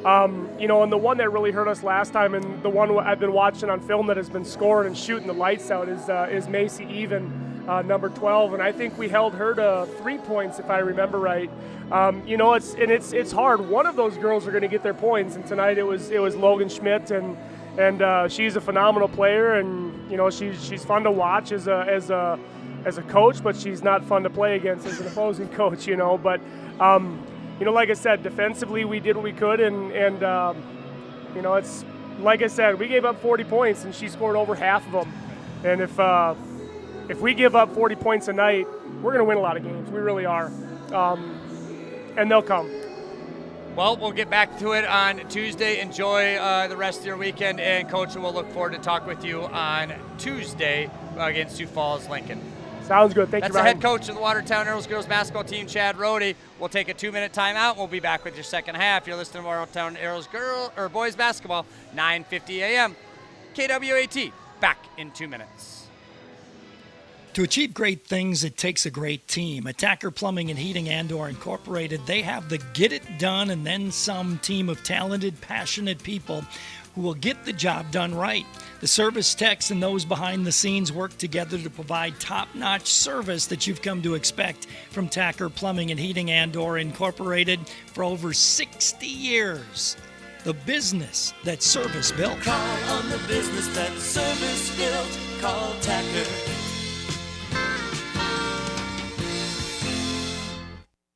And the one that really hurt us last time, and the one I've been watching on film that has been scoring and shooting the lights out, is Macy Even, number 12, and I think we held her to 3 points if I remember right. It's hard. One of those girls are going to get their points, and tonight it was Logan Schmidt, and she's a phenomenal player, and she's fun to watch as a coach, but she's not fun to play against as an opposing coach. But. Like I said, defensively we did what we could, and it's like I said, we gave up 40 points and she scored over half of them. And if we give up 40 points a night, we're going to win a lot of games. We really are, and they'll come. Well, we'll get back to it on Tuesday. Enjoy the rest of your weekend, and Coach, we'll look forward to talk with you on Tuesday against Sioux Falls, Lincoln. Sounds good. Thank you, Ryan. That's the head coach of the Watertown Arrows girls basketball team, Chad Rohde. We'll take a 2-minute timeout. We'll be back with your second half. You're listening to Watertown Arrows boys basketball, 9:50 a.m. KWAT. Back in 2 minutes. To achieve great things, it takes a great team. Attacker Plumbing and Heating Andor Incorporated, they have the get it done and then some team of talented, passionate people who will get the job done right. The service techs and those behind the scenes work together to provide top-notch service that you've come to expect from Tacker Plumbing and Heating Andor Incorporated for over 60 years. The business that service built. Call on the business that service built. Call Tacker.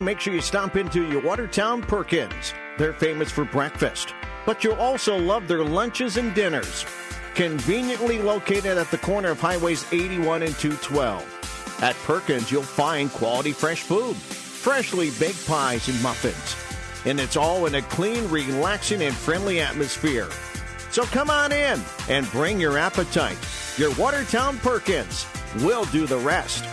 Make sure you stop into your Watertown Perkins. They're famous for breakfast, but you'll also love their lunches and dinners. Conveniently located at the corner of Highways 81 and 212. At Perkins, you'll find quality fresh food, freshly baked pies and muffins. And it's all in a clean, relaxing, and friendly atmosphere. So come on in and bring your appetite. Your Watertown Perkins will do the rest.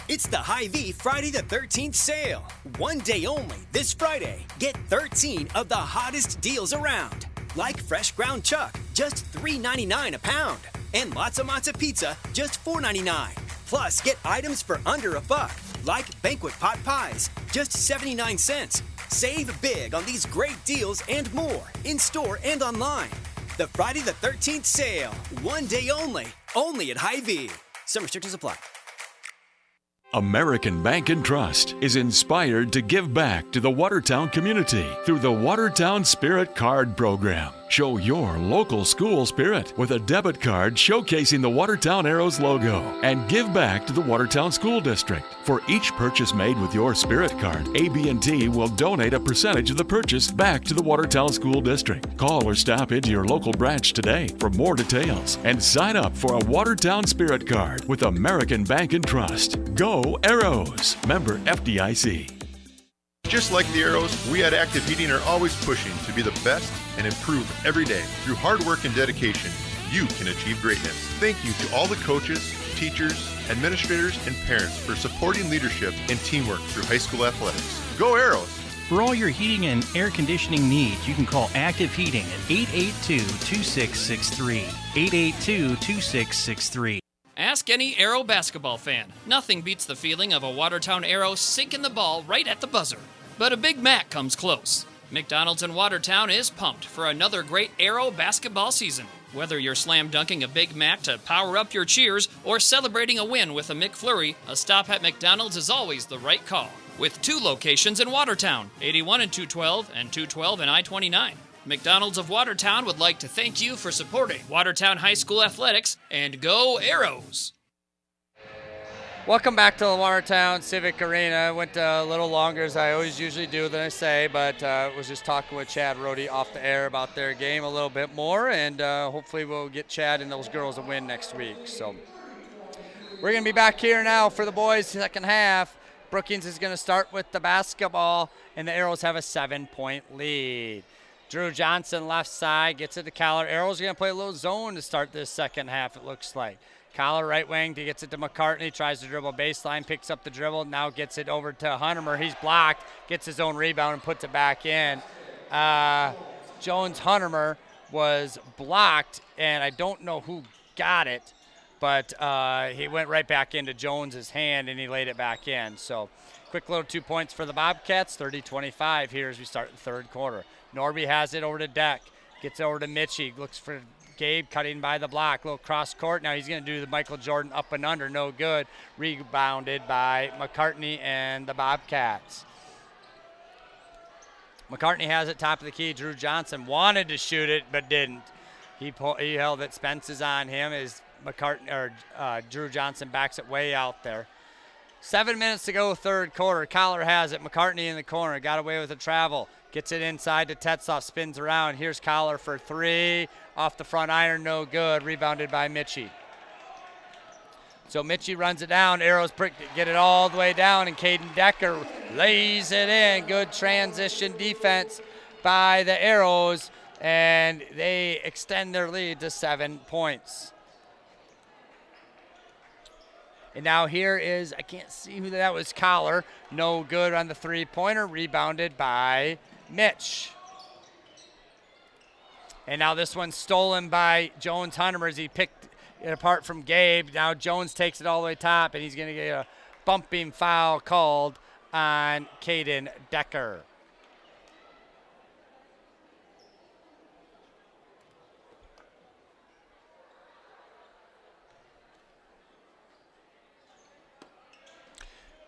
It's the Hy-Vee Friday the 13th sale. One day only this Friday. Get 13 of the hottest deals around. Like fresh ground chuck, just $3.99 a pound. And lots of matzo pizza, just $4.99. Plus, get items for under $1, like banquet pot pies, just 79 cents. Save big on these great deals and more, in-store and online. The Friday the 13th sale. One day only at Hy-Vee. Some restrictions apply. American Bank and Trust is inspired to give back to the Watertown community through the Watertown Spirit Card Program. Show your local school spirit with a debit card showcasing the Watertown Arrows logo and give back to the Watertown School District. For each purchase made with your Spirit Card, AB&T will donate a percentage of the purchase back to the Watertown School District. Call or stop into your local branch today for more details and sign up for a Watertown Spirit Card with American Bank and Trust. Go Arrows! Member FDIC. Just like the Arrows, we at Active Heating are always pushing to be the best and improve every day. Through hard work and dedication, you can achieve greatness. Thank you to all the coaches, teachers, administrators, and parents for supporting leadership and teamwork through high school athletics. Go Arrows! For all your heating and air conditioning needs, you can call Active Heating at 882-2663. 882-2663. Ask any Arrow basketball fan. Nothing beats the feeling of a Watertown Arrow sinking the ball right at the buzzer. But a Big Mac comes close. McDonald's in Watertown is pumped for another great Arrow basketball season. Whether you're slam dunking a Big Mac to power up your cheers or celebrating a win with a McFlurry, a stop at McDonald's is always the right call. With 2 locations in Watertown, 81 and 212 and 212 and I-29. McDonald's of Watertown would like to thank you for supporting Watertown High School Athletics, and go Arrows! Welcome back to the Watertown Civic Arena. Went a little longer, as I always usually do, than I say, but was just talking with Chad Rohde off the air about their game a little bit more, and hopefully we'll get Chad and those girls a win next week. So we're going to be back here now for the boys' second half. Brookings is going to start with the basketball, and the Arrows have a 7-point lead. Drew Johnson left side, gets it to Collar. Arrows are going to play a little zone to start this second half, it looks like. Collar right wing, gets it to McCartney, tries to dribble baseline, picks up the dribble, now gets it over to Huntermer. He's blocked, gets his own rebound and puts it back in. Jones Huntermer was blocked, and I don't know who got it, but he went right back into Jones's hand, and he laid it back in. So quick little 2 points for the Bobcats, 30-25 here as we start the third quarter. Norby has it over to Deck, gets it over to Mitchie, looks for Gabe cutting by the block, little cross court. Now he's going to do the Michael Jordan up and under, no good. Rebounded by McCartney and the Bobcats. McCartney has it top of the key. Drew Johnson wanted to shoot it but didn't. He held it. Spence is on him as Drew Johnson backs it way out there. 7 minutes to go, third quarter. Collar has it. McCartney in the corner. Got away with a travel. Gets it inside to Tetzloff. Spins around. Here's Collar for 3. Off the front iron, no good. Rebounded by Mitchie. So Mitchie runs it down. Arrows get it all the way down, and Caden Decker lays it in. Good transition defense by the Arrows, and they extend their lead to 7 points. And now here is, I can't see who that was, Collar. No good on the three-pointer, rebounded by Mitch. And now this one's stolen by Jones Huntermer as he picked it apart from Gabe. Now Jones takes it all the way top, and he's going to get a bumping foul called on Caden Decker.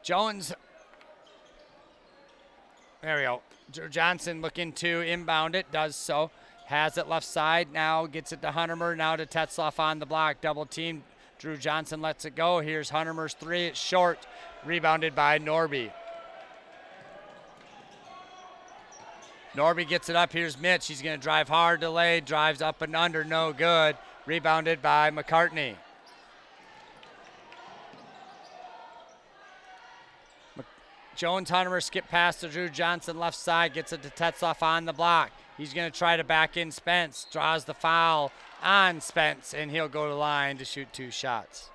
Jones. There we go. Drew Johnson looking to inbound it. Does so. Has it left side. Now gets it to Huntermer. Now to Tetzloff on the block. Double team. Drew Johnson lets it go. Here's Huntermer's three. It's short. Rebounded by Norby. Norby gets it up. Here's Mitch. He's going to drive hard, delayed. Drives up and under. No good. Rebounded by McCartney. Jones Huntermer skip past to Drew Johnson left side. Gets it to Tetzloff on the block. He's going to try to back in Spence. Draws the foul on Spence, and he'll go to the line to shoot 2 shots.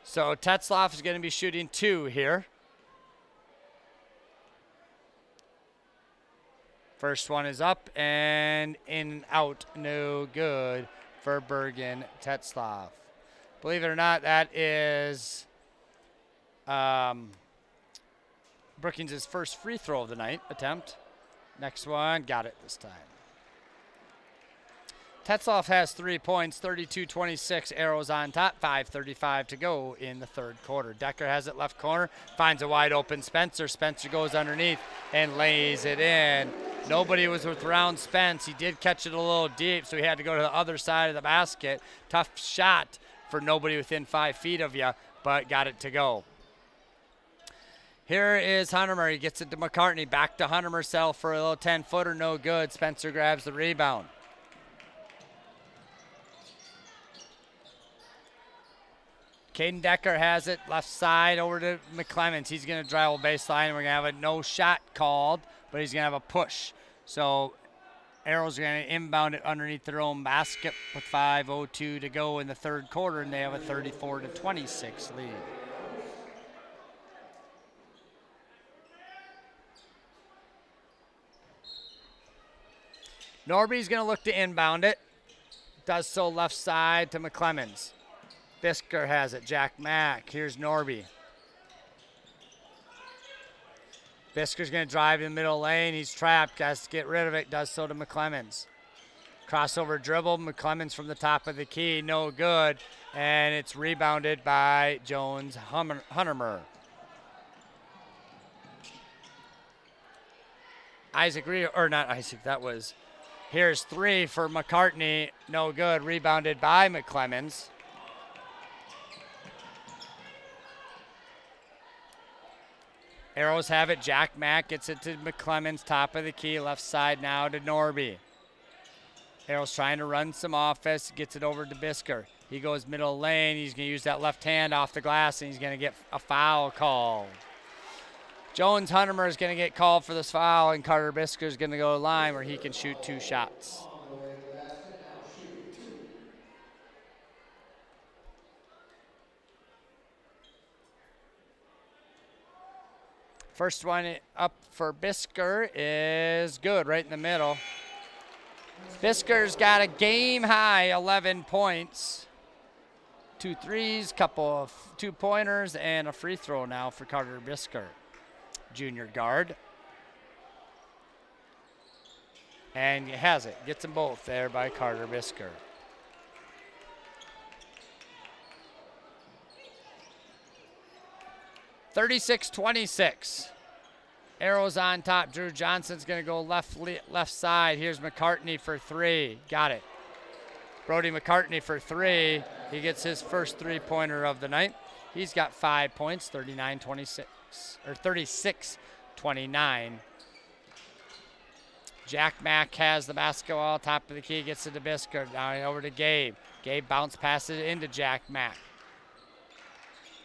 So Tetzloff is going to be shooting 2 here. First one is up and in and out. No good for Bergen Tetzloff. Believe it or not, that is Brookings' first free throw of the night attempt. Next one, got it this time. Tetzloff has 3 points, 32-26, Arrows on top, 5:35 to go in the third quarter. Decker has it left corner, finds a wide open Spencer. Spencer goes underneath and lays it in. Nobody was around Spence. He did catch it a little deep, so he had to go to the other side of the basket. Tough shot for nobody within 5 feet of you, but got it to go. Here is Huntermer. He gets it to McCartney. Back to Huntermer, settle for a little 10-footer, no good. Spencer grabs the rebound. Caden Decker has it left side over to McClemens. He's going to drive baseline. We're going to have a no shot called, but he's going to have a push. So Arrows are going to inbound it underneath their own basket with 5:02 to go in the third quarter, and they have a 34-26 lead. Norby's going to look to inbound it. Does so left side to McClemens. Bisker has it. Jack Mack. Here's Norby. Bisker's going to drive in the middle lane. He's trapped. Has to get rid of it. Does so to McClemens. Crossover dribble. McClemens from the top of the key. No good. And it's rebounded by Jones Huntermer. Here's 3 for McCartney. No good. Rebounded by McClemens. Arrows have it. Jack Mack gets it to McClemens, top of the key, left side now to Norby. Arrows trying to run some offense, gets it over to Bisker. He goes middle lane. He's going to use that left hand off the glass, and he's going to get a foul called. Jones Huntermer is going to get called for this foul, and Carter Bisker is going to go to the line where he can shoot 2 shots. First one up for Bisker is good, right in the middle. Bisker's got a game-high 11 points. 2 threes, couple of 2-pointers, and a free throw now for Carter Bisker, junior guard. And he has it. Gets them both there by Carter Bisker. (36-26). Arrows on top. Drew Johnson's going to go left side. Here's McCartney for 3. Got it. Brody McCartney for 3. He gets his first 3-pointer of the night. He's got 5 points, 39-26, or 36-29. Jack Mack has the basketball, top of the key, gets it to Bisker. Now over to Gabe. Gabe bounce passes it into Jack Mack.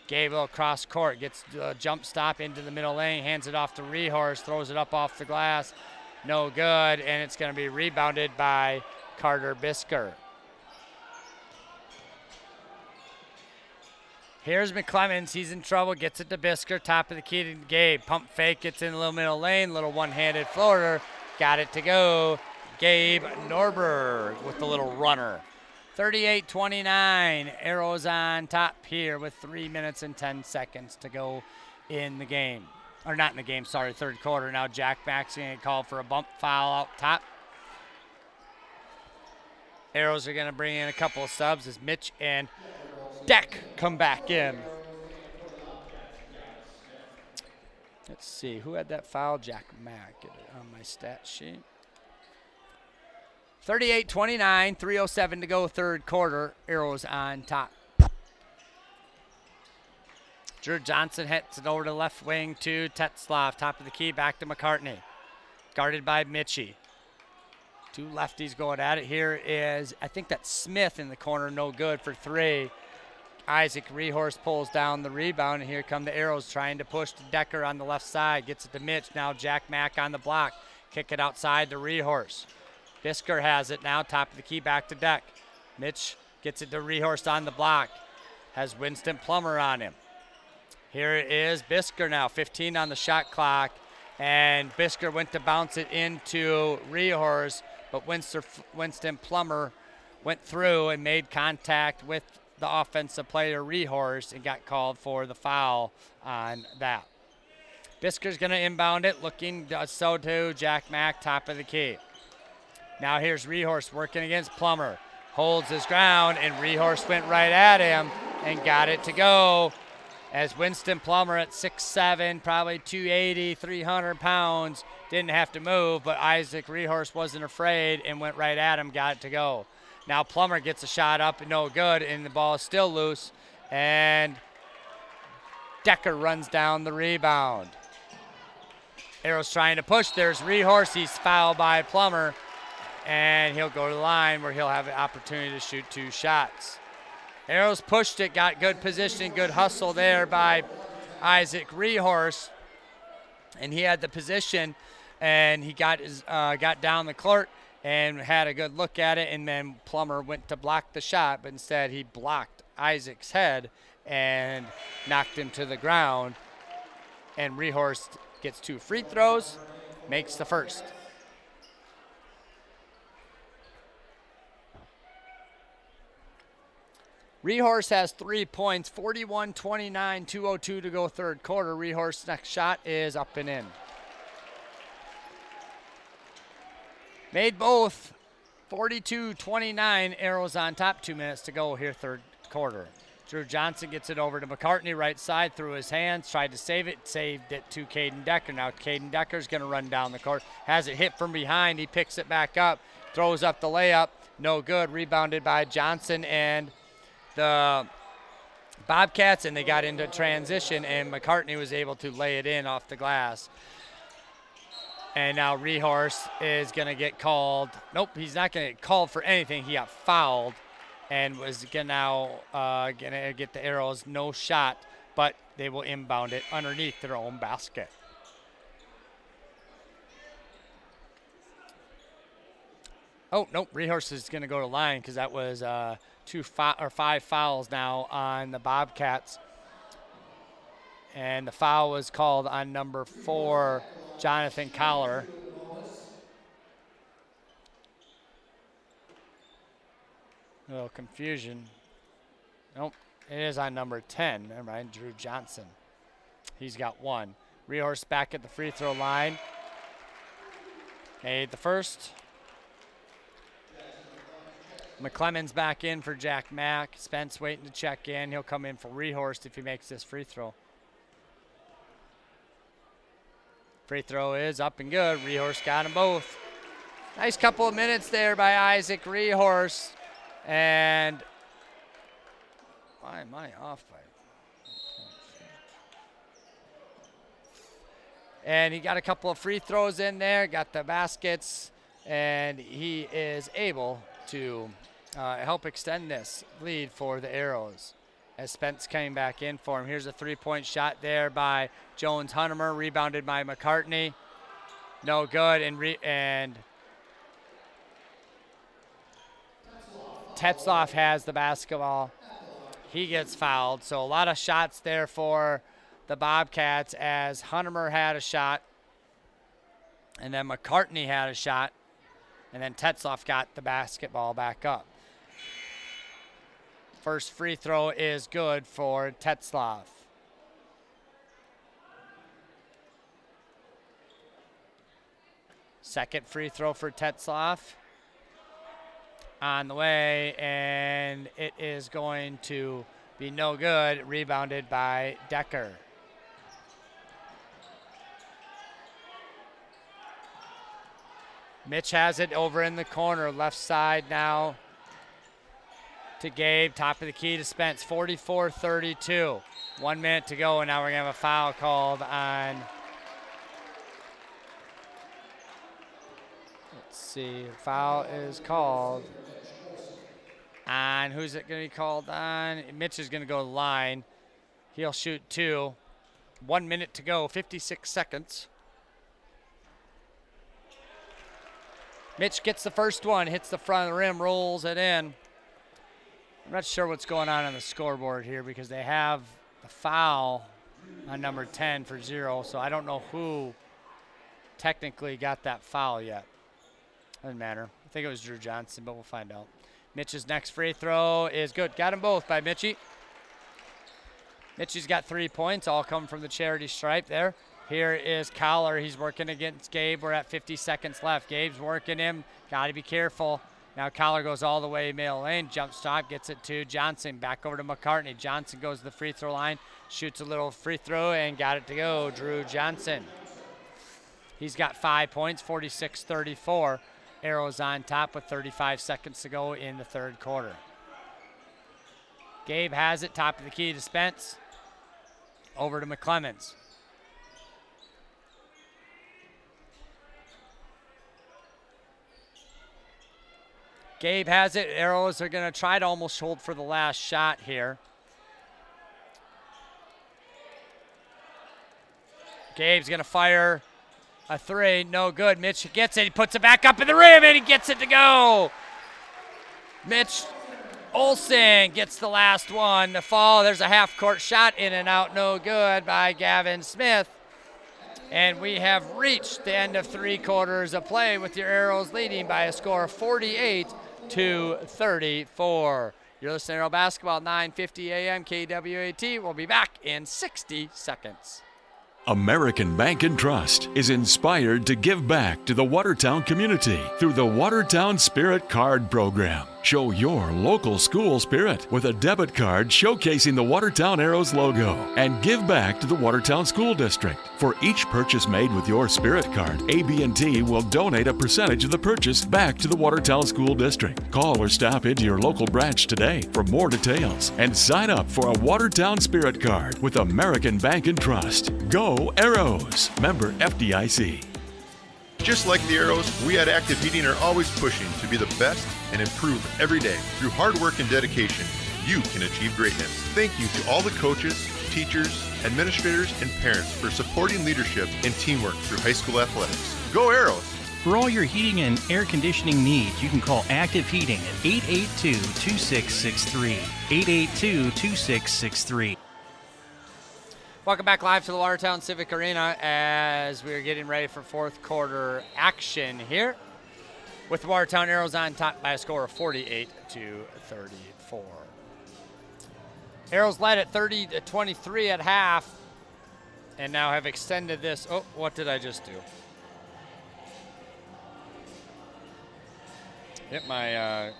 Gabe will cross court, gets a jump stop into the middle lane, hands it off to Rehorst, throws it up off the glass. No good, and it's going to be rebounded by Carter Bisker. Here's McClemens. He's in trouble. Gets it to Bisker. Top of the key to Gabe. Pump fake. Gets in the little middle lane. Little one-handed floater. Got it to go. Gabe Norberg with the little runner. 38-29. Arrows on top here with 3 minutes and 10 seconds to go in the game. Or not in the game, sorry, third quarter. Now Jack Mack's going to call for a bump foul out top. Arrows are going to bring in a couple of subs as Mitch and Deck come back in. Let's see, who had that foul? Jack Mack. Get it on my stat sheet. 38-29, 3:07 to go, third quarter. Arrows on top. Drew Johnson hits it over to left wing to Tetzlaff. Top of the key, back to McCartney. Guarded by Mitchie. Two lefties going at it. Here is, I think that's Smith in the corner, no good for three. Isaac Rehorse pulls down the rebound, and here come the Arrows trying to push to Decker on the left side. Gets it to Mitch. Now Jack Mack on the block. Kick it outside to Rehorse. Bisker has it now. Top of the key, back to Deck. Mitch gets it to Rehorse on the block. Has Winston Plummer on him. Here is Bisker now. 15 on the shot clock. And Bisker went to bounce it into Rehorse, but Winston Plummer went through and made contact with the offensive player Rehorse and got called for the foul on that. Bisker's going to inbound it, looking so to Jack Mack, top of the key. Now here's Rehorse working against Plummer. Holds his ground, and Rehorse went right at him and got it to go. As Winston Plummer at 6'7", probably 280, 300 pounds, didn't have to move, but Isaac Rehorse wasn't afraid and went right at him, got it to go. Now Plummer gets a shot up, no good, and the ball is still loose, and Decker runs down the rebound. Arrows trying to push. There's Rehorse. He's fouled by Plummer, and he'll go to the line where he'll have an opportunity to shoot two shots. Arrows pushed it, got good position, good hustle there by Isaac Rehorse, and he had the position, and he got down the court and had a good look at it, and then Plummer went to block the shot, but instead he blocked Isaac's head and knocked him to the ground, and Rehorse gets two free throws, makes the first. Rehorse has 3 points, 41-29, 2:02 to go third quarter. Rehorse's next shot is up and in. Made both, 42-29, Arrows on top, 2 minutes to go here third quarter. Drew Johnson gets it over to McCartney, right side, through his hands, tried to save it, saved it to Caden Decker. Now Caden Decker's going to run down the court, has it hit from behind, he picks it back up, throws up the layup, no good, rebounded by Johnson and the Bobcats, and they got into transition, and McCartney was able to lay it in off the glass. And now Rehorse is going to get called. Nope, he's not going to get called for anything. He got fouled and was now going to get the Arrows no shot, but they will inbound it underneath their own basket. Oh, nope, Rehorse is going to go to line because that was 5 fouls now on the Bobcats. And the foul was called on number 4, Jonathan Collar. A little confusion. Nope, it is on number 10. Never mind, Drew Johnson. He's got 1. Rehorse back at the free throw line. Made the first. McClemens back in for Jack Mack. Spence waiting to check in. He'll come in for Rehorse if he makes this free throw. Free throw is up and good. Rehorse got them both. Nice couple of minutes there by Isaac Rehorse. And why am I off by? And he got a couple of free throws in there, got the baskets, and he is able to help extend this lead for the Arrows as Spence came back in for him. Here's a three-point shot there by Jones Huntemer, rebounded by McCartney. No good, and Tetzlaff has the basketball. He gets fouled, so a lot of shots there for the Bobcats as Huntemer had a shot, and then McCartney had a shot, and then Tetzlaff got the basketball back up. First free throw is good for Tetzlaff. Second free throw for Tetzlaff. on the way, and it is going to be no good. Rebounded by Decker. Mitch has it over in the corner, left side now to Gabe. Top of the key to Spence, 44-32. 1 minute to go, and now we're going to have a foul called on, let's see, foul is called on, who's it going to be called on? Mitch is going to go to the line. He'll shoot 2. 1 minute to go, 56 seconds. Mitch gets the first one, hits the front of the rim, rolls it in. I'm not sure what's going on the scoreboard here because they have the foul on number 10 for 0, so I don't know who technically got that foul yet. Doesn't matter. I think it was Drew Johnson, but we'll find out. Mitch's next free throw is good. Got them both by Mitchie. Mitchie's got 3 points, all come from the charity stripe there. Here is Collar. He's working against Gabe. We're at 50 seconds left. Gabe's working him. Got to be careful. Now Collar goes all the way middle lane. Jump stop, gets it to Johnson. Back over to McCartney. Johnson goes to the free throw line. Shoots a little free throw and got it to go. Drew Johnson. He's got 5 points, 46-34. Arrows on top with 35 seconds to go in the third quarter. Gabe has it. Top of the key to Spence. Over to McClemens. Gabe has it. Arrows are going to try to almost hold for the last shot here. Gabe's going to fire a 3. No good. Mitch gets it. He puts it back up in the rim, and he gets it to go. Mitch Olsen gets the last one to fall. There's a half-court shot in and out. No good by Gavin Smith. And we have reached the end of 3 quarters of play with your Arrows leading by a score of 48-34. You're listening to Arrow Basketball, 9:50 a.m. KWAT. We'll be back in 60 seconds. American Bank and Trust is inspired to give back to the Watertown community through the Watertown Spirit Card Program. Show your local school spirit with a debit card showcasing the Watertown Arrows logo and give back to the Watertown School District. For each purchase made with your Spirit Card, AB&T will donate a percentage of the purchase back to the Watertown School District. Call or stop into your local branch today for more details and sign up for a Watertown Spirit Card with American Bank and Trust. Go Arrows! Member FDIC. Just like the Arrows, we at Active Heating are always pushing to be the best and improve every day. Through hard work and dedication, you can achieve greatness. Thank you to all the coaches, teachers, administrators, and parents for supporting leadership and teamwork through high school athletics. Go Arrows! For all your heating and air conditioning needs, you can call Active Heating at 882-2663. 882-2663. Welcome back live to the Watertown Civic Arena as we're getting ready for fourth quarter action here with the Watertown Arrows on top by a score of 48-34. Arrows led at 30-23 at half and now have extended this. Oh, what did I just do? Hit my, I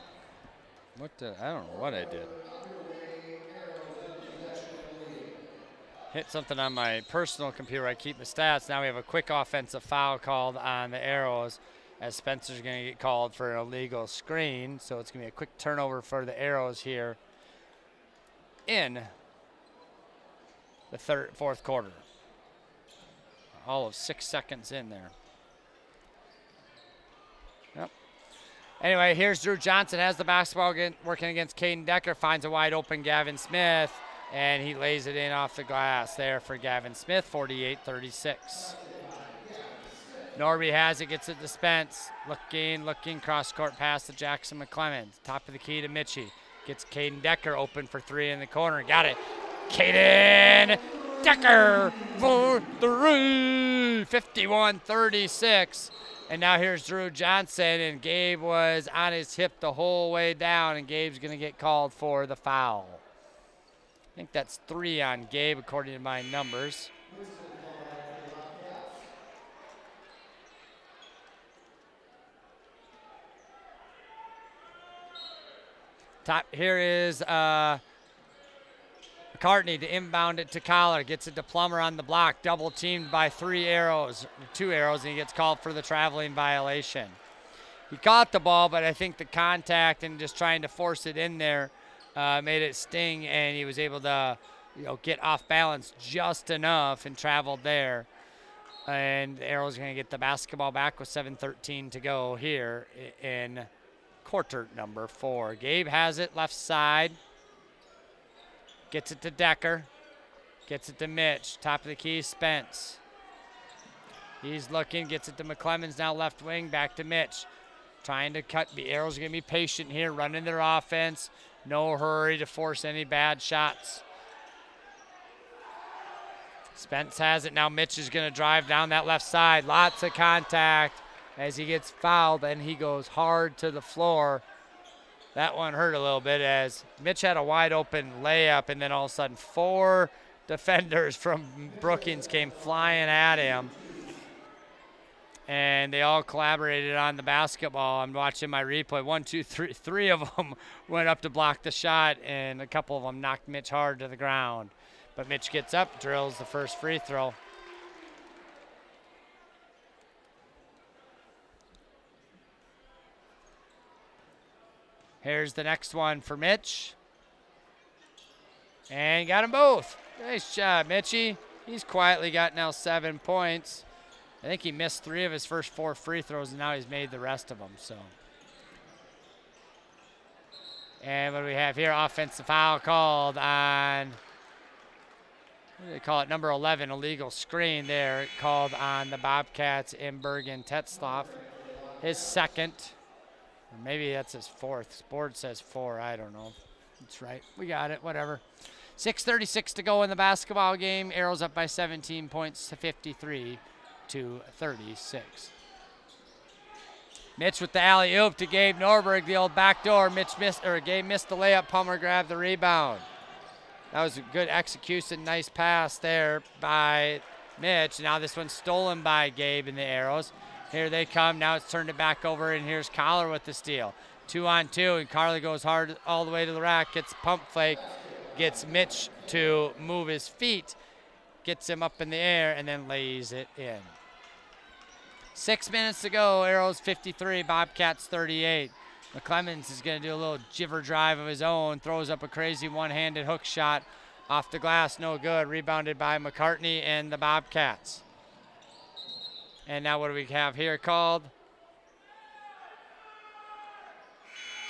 don't know what I did. Hit something on my personal computer. I keep the stats. Now we have a quick offensive foul called on the Arrows as Spencer's going to get called for an illegal screen. So it's going to be a quick turnover for the Arrows here in the fourth quarter. All of 6 seconds in there. Yep. Anyway, here's Drew Johnson. Has the basketball working against Caden Decker. Finds a wide open Gavin Smith. And he lays it in off the glass there for Gavin Smith, 48-36. Norby has it, gets it to Spence. Looking, cross-court pass to Jackson McClemens. Top of the key to Mitchie. Gets Caden Decker open for 3 in the corner. Got it. Caden Decker for 3, 51-36. And now here's Drew Johnson, and Gabe was on his hip the whole way down, and Gabe's going to get called for the foul. I think that's 3 on Gabe, according to my numbers. Here is McCartney to inbound it to Collar. Gets it to Plummer on the block. Double teamed by 2 arrows, and he gets called for the traveling violation. He caught the ball, but I think the contact and just trying to force it in there made it sting, and he was able to get off balance just enough and traveled there. And the Arrows are going to get the basketball back with 7:13 to go here in quarter number 4. Gabe has it left side. Gets it to Decker. Gets it to Mitch. Top of the key, Spence. He's looking, gets it to McClemens, now left wing, back to Mitch. Trying to cut. The Arrows are going to be patient here, running their offense. No hurry to force any bad shots. Spence has it. Now Mitch is going to drive down that left side. Lots of contact as he gets fouled, and he goes hard to the floor. That one hurt a little bit as Mitch had a wide open layup, and then all of a sudden 4 defenders from Brookings came flying at him. And they all collaborated on the basketball. I'm watching my replay. 1, 2, 3. 3 of them went up to block the shot, and a couple of them knocked Mitch hard to the ground. But Mitch gets up, drills the first free throw. Here's the next one for Mitch. And got them both. Nice job, Mitchie. He's quietly got now 7 points. I think he missed 3 of his first 4 free throws, and now he's made the rest of them. So, and what do we have here? Offensive foul called on, what do they call it? Number 11, illegal screen there, called on the Bobcats in Bergen Tetzlaff. His second, or maybe that's his 4th. Board says 4. I don't know. That's right. We got it. Whatever. 6:36 to go in the basketball game. Arrows up by 17 points to 53 to 36. Mitch with the alley-oop to Gabe Norberg, the old backdoor. Gabe missed the layup. Palmer grabbed the rebound. That was a good execution. Nice pass there by Mitch. Now this one's stolen by Gabe and the Arrows. Here they come. Now it's turned it back over, and here's Collar with the steal. 2-on-2, and Carly goes hard all the way to the rack, gets pump fake, gets Mitch to move his feet, gets him up in the air, and then lays it in. 6 minutes to go. Arrows 53, Bobcats 38. McClemens is going to do a little jiver drive of his own, throws up a crazy one-handed hook shot off the glass, no good. Rebounded by McCartney and the Bobcats. And now what do we have here called?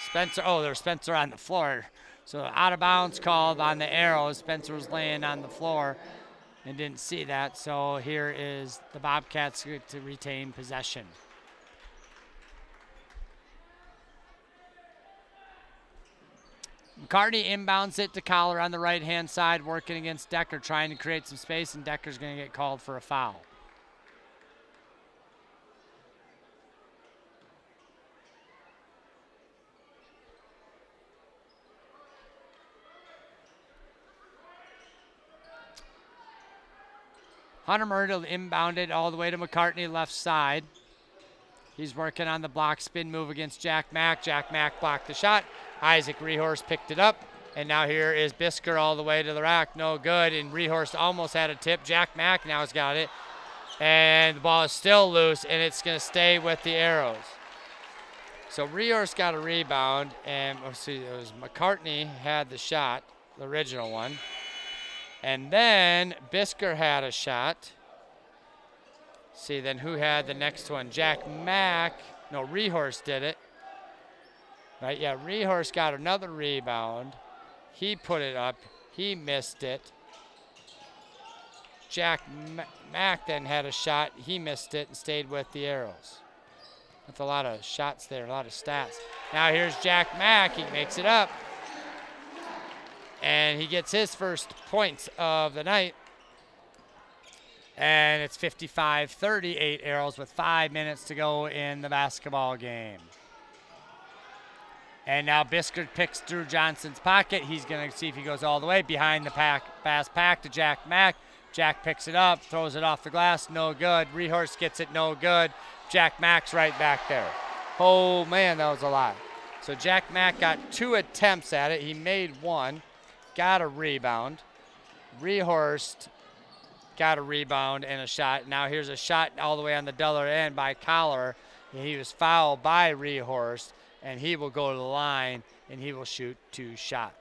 Spencer, there's Spencer on the floor. So out of bounds called on the Arrows. Spencer was laying on the floor and didn't see that. So here is the Bobcats to retain possession. McCartney inbounds it to Collar on the right-hand side, working against Decker, trying to create some space, and Decker's going to get called for a foul. Hunter Myrtle inbounded all the way to McCartney left side. He's working on the block spin move against Jack Mack. Jack Mack blocked the shot. Isaac Rehorst picked it up. And now here is Bisker all the way to the rack. No good. And Rehorst almost had a tip. Jack Mack now has got it. And the ball is still loose, and it's going to stay with the Arrows. So Rehorst got a rebound. And let's see, it was McCartney had the shot, the original one. And then Bisker had a shot. See, then who had the next one? Jack Mack. No, Rehorst did it. Right, yeah, Rehorst got another rebound. He put it up. He missed it. Jack Mack then had a shot. He missed it and stayed with the Arrows. That's a lot of shots there, a lot of stats. Now here's Jack Mack. He makes it up. And he gets his first points of the night. And it's 55-38 Arrows with 5 minutes to go in the basketball game. And now Bisker picks Drew Johnson's pocket. He's going to see if he goes all the way behind the pass pack to Jack Mack. Jack picks it up, throws it off the glass, no good. Rehorst gets it, no good. Jack Mack's right back there. Oh, man, that was a lot. So Jack Mack got 2 attempts at it. He made 1, got a rebound. Rehorst got a rebound and a shot. Now here's a shot all the way on the other end by Collar. He was fouled by Rehorst, and he will go to the line, and he will shoot 2 shots.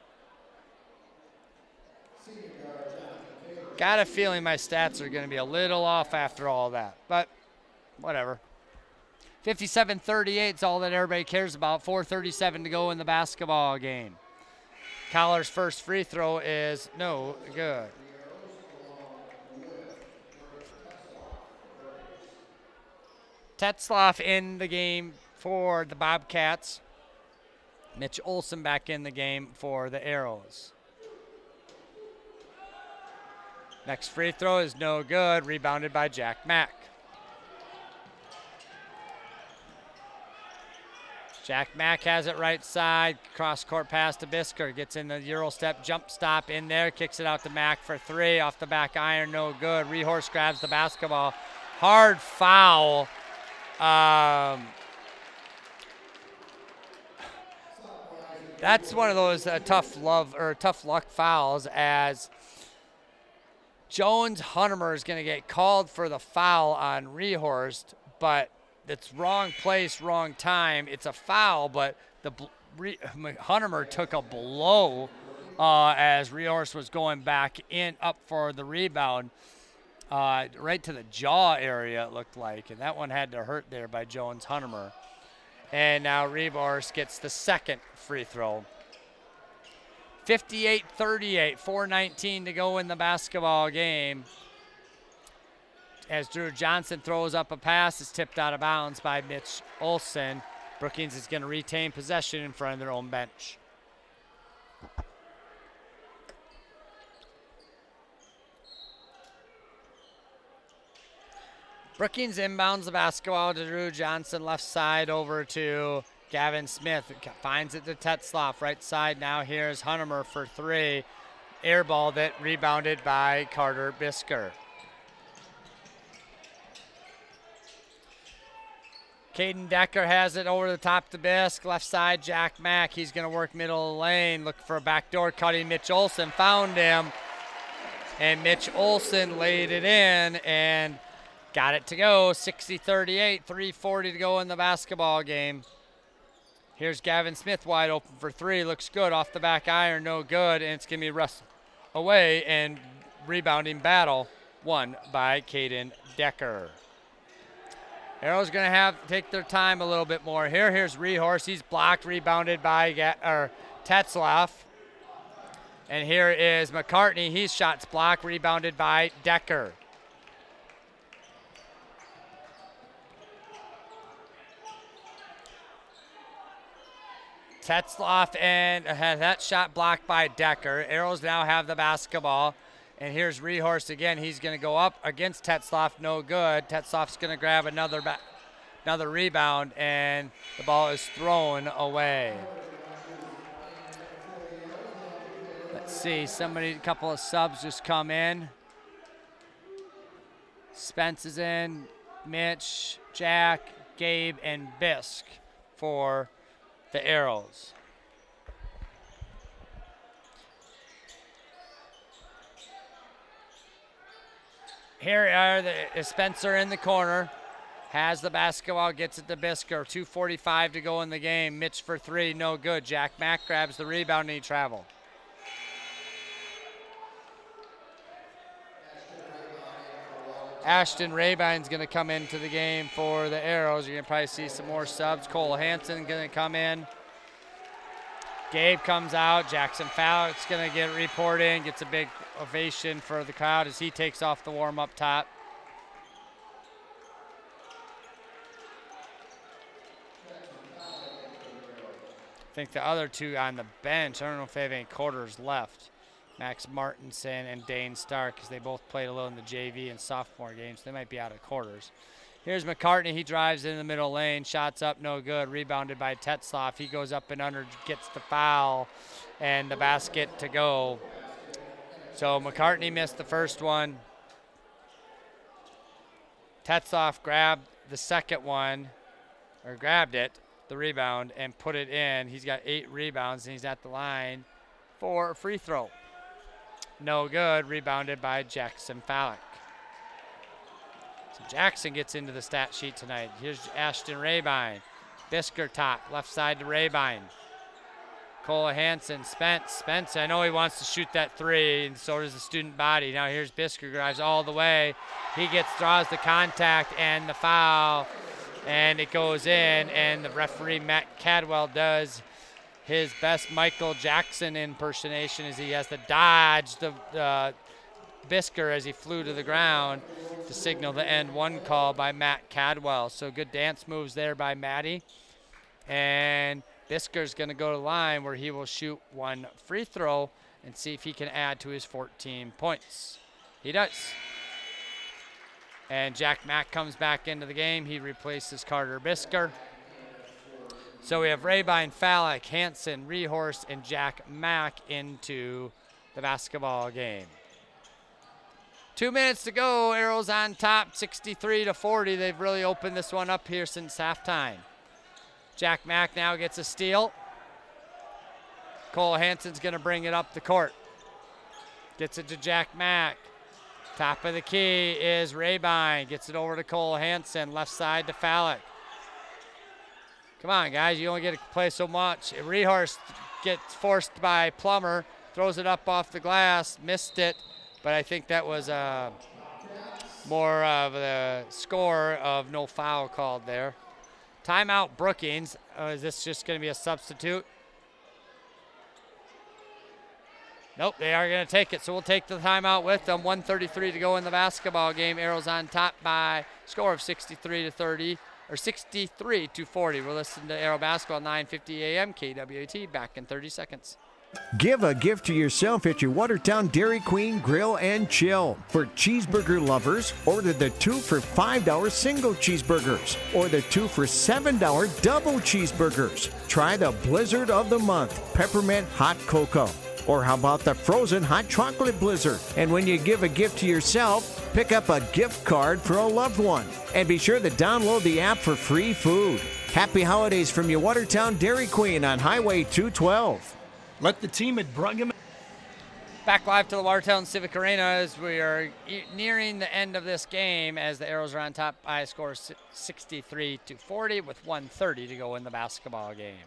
Got a feeling my stats are going to be a little off after all that, but whatever. 57-38 is all that everybody cares about. 4:37 to go in the basketball game. Collar's first free throw is no good. Tetzloff in the game for the Bobcats. Mitch Olson back in the game for the Arrows. Next free throw is no good, rebounded by Jack Mack. Jack Mack has it right side, cross-court pass to Bisker, gets in the Euro step, jump stop in there, kicks it out to Mack for 3, off the back iron, no good. Rehorst grabs the basketball. Hard foul. That's one of those tough luck fouls, as Jones Huntermer is going to get called for the foul on Rehorst, but it's wrong place, wrong time. It's a foul, but Huntermer took a blow as Rehorst was going back up for the rebound, right to the jaw area, it looked like, and that one had to hurt there by Jones Huntermer. And now Rehorst gets the second free throw. 58-38, 4:19 to go in the basketball game. As Drew Johnson throws up a pass, it's tipped out of bounds by Mitch Olson. Brookings is going to retain possession in front of their own bench. Brookings inbounds the basketball to Drew Johnson, left side over to Gavin Smith. Finds it to Tetzloff, right side. Now here's Huntermer for 3. Air ball that rebounded by Carter Bisker. Caden Decker has it over the top to Bisk. Left side, Jack Mack. He's going to work middle of the lane. Looking for a backdoor cutting. Mitch Olson found him. And Mitch Olson laid it in and got it to go. 60-38, 3:40 to go in the basketball game. Here's Gavin Smith wide open for 3. Looks good off the back iron, no good. And it's going to be wrestled away, and rebounding battle won by Caden Decker. Arrow's going to have to take their time a little bit more here. Here's Rehorst. He's blocked, rebounded by Tetzloff. And here is McCartney. He's shots blocked, rebounded by Decker. Tetzloff and has that shot blocked by Decker. Arrows now have the basketball. And here's Rehorst again. He's going to go up against Tetzloff. No good. Tetzloff's going to grab another rebound, and the ball is thrown away. Let's see. A couple of subs just come in. Spence is in. Mitch, Jack, Gabe, and Bisk for the Arrows. Here are the Spencer in the corner. Has the basketball, gets it to Bisker. 2:45 to go in the game. Mitch for 3, no good. Jack Mack grabs the rebound and he traveled. Ashton Rabine's going to come into the game for the Arrows. You're going to probably see some more subs. Cole Hansen going to come in. Gabe comes out. Jackson Fowler's going to get report in. Gets a big ovation for the crowd as he takes off the warm-up top. I think the other two on the bench, I don't know if they have any quarters left. Max Martinson and Dane Stark, because they both played a little in the JV and sophomore games. They might be out of quarters. Here's McCartney. He drives in the middle lane. Shots up, no good. Rebounded by Tetzloff. He goes up and under, gets the foul, and the basket to go. So McCartney missed the first one. Tetzloff grabbed the second one, or grabbed it, the rebound and put it in. He's got 8 rebounds, and he's at the line for a free throw. No good. Rebounded by Jackson Fallick. So Jackson gets into the stat sheet tonight. Here's Ashton Rabine. Bisker top, left side to Rabine. Cole Hansen, Spence, I know he wants to shoot that 3, and so does the student body. Now here's Bisker, drives all the way. He draws the contact and the foul, and it goes in, and the referee, Matt Cadwell, does his best Michael Jackson impersonation as he has to dodge the Bisker as he flew to the ground to signal the end 1 call by Matt Cadwell. So good dance moves there by Matty. And Bisker's going to go to the line where he will shoot 1 free throw and see if he can add to his 14 points. He does. And Jack Mack comes back into the game. He replaces Carter Bisker. So we have Rabine, Fallick, Hansen, Rehorst, and Jack Mack into the basketball game. 2 minutes to go. Arrows on top, 63-40. They've really opened this one up here since halftime. Jack Mack now gets a steal. Cole Hansen's going to bring it up the court. Gets it to Jack Mack. Top of the key is Rabine. Gets it over to Cole Hansen. Left side to Fallick. Come on, guys. You only get to play so much. Rehorst gets forced by Plummer. Throws it up off the glass. Missed it. But I think that was more of the score of no foul called there. Timeout Brookings. Is this just going to be a substitute? Nope, they are going to take it, so we'll take the timeout with them. 1:33 to go in the basketball game. Arrows on top by score of 63-30, or 63-40. We're listening to Arrow Basketball, 9:50 a.m. KWAT. Back in 30 seconds. Give a gift to yourself at your Watertown Dairy Queen Grill and Chill. For cheeseburger lovers, order the 2 for $5 single cheeseburgers or the 2 for $7 double cheeseburgers. Try the Blizzard of the Month, Peppermint Hot Cocoa. Or how about the frozen hot chocolate blizzard? And when you give a gift to yourself, pick up a gift card for a loved one. And be sure to download the app for free food. Happy holidays from your Watertown Dairy Queen on Highway 212. Let the team at Bruggeman. Back live to the Watertown Civic Arena as we are nearing the end of this game as the Arrows are on top by a score of 63-40 with 1:30 to go in the basketball game.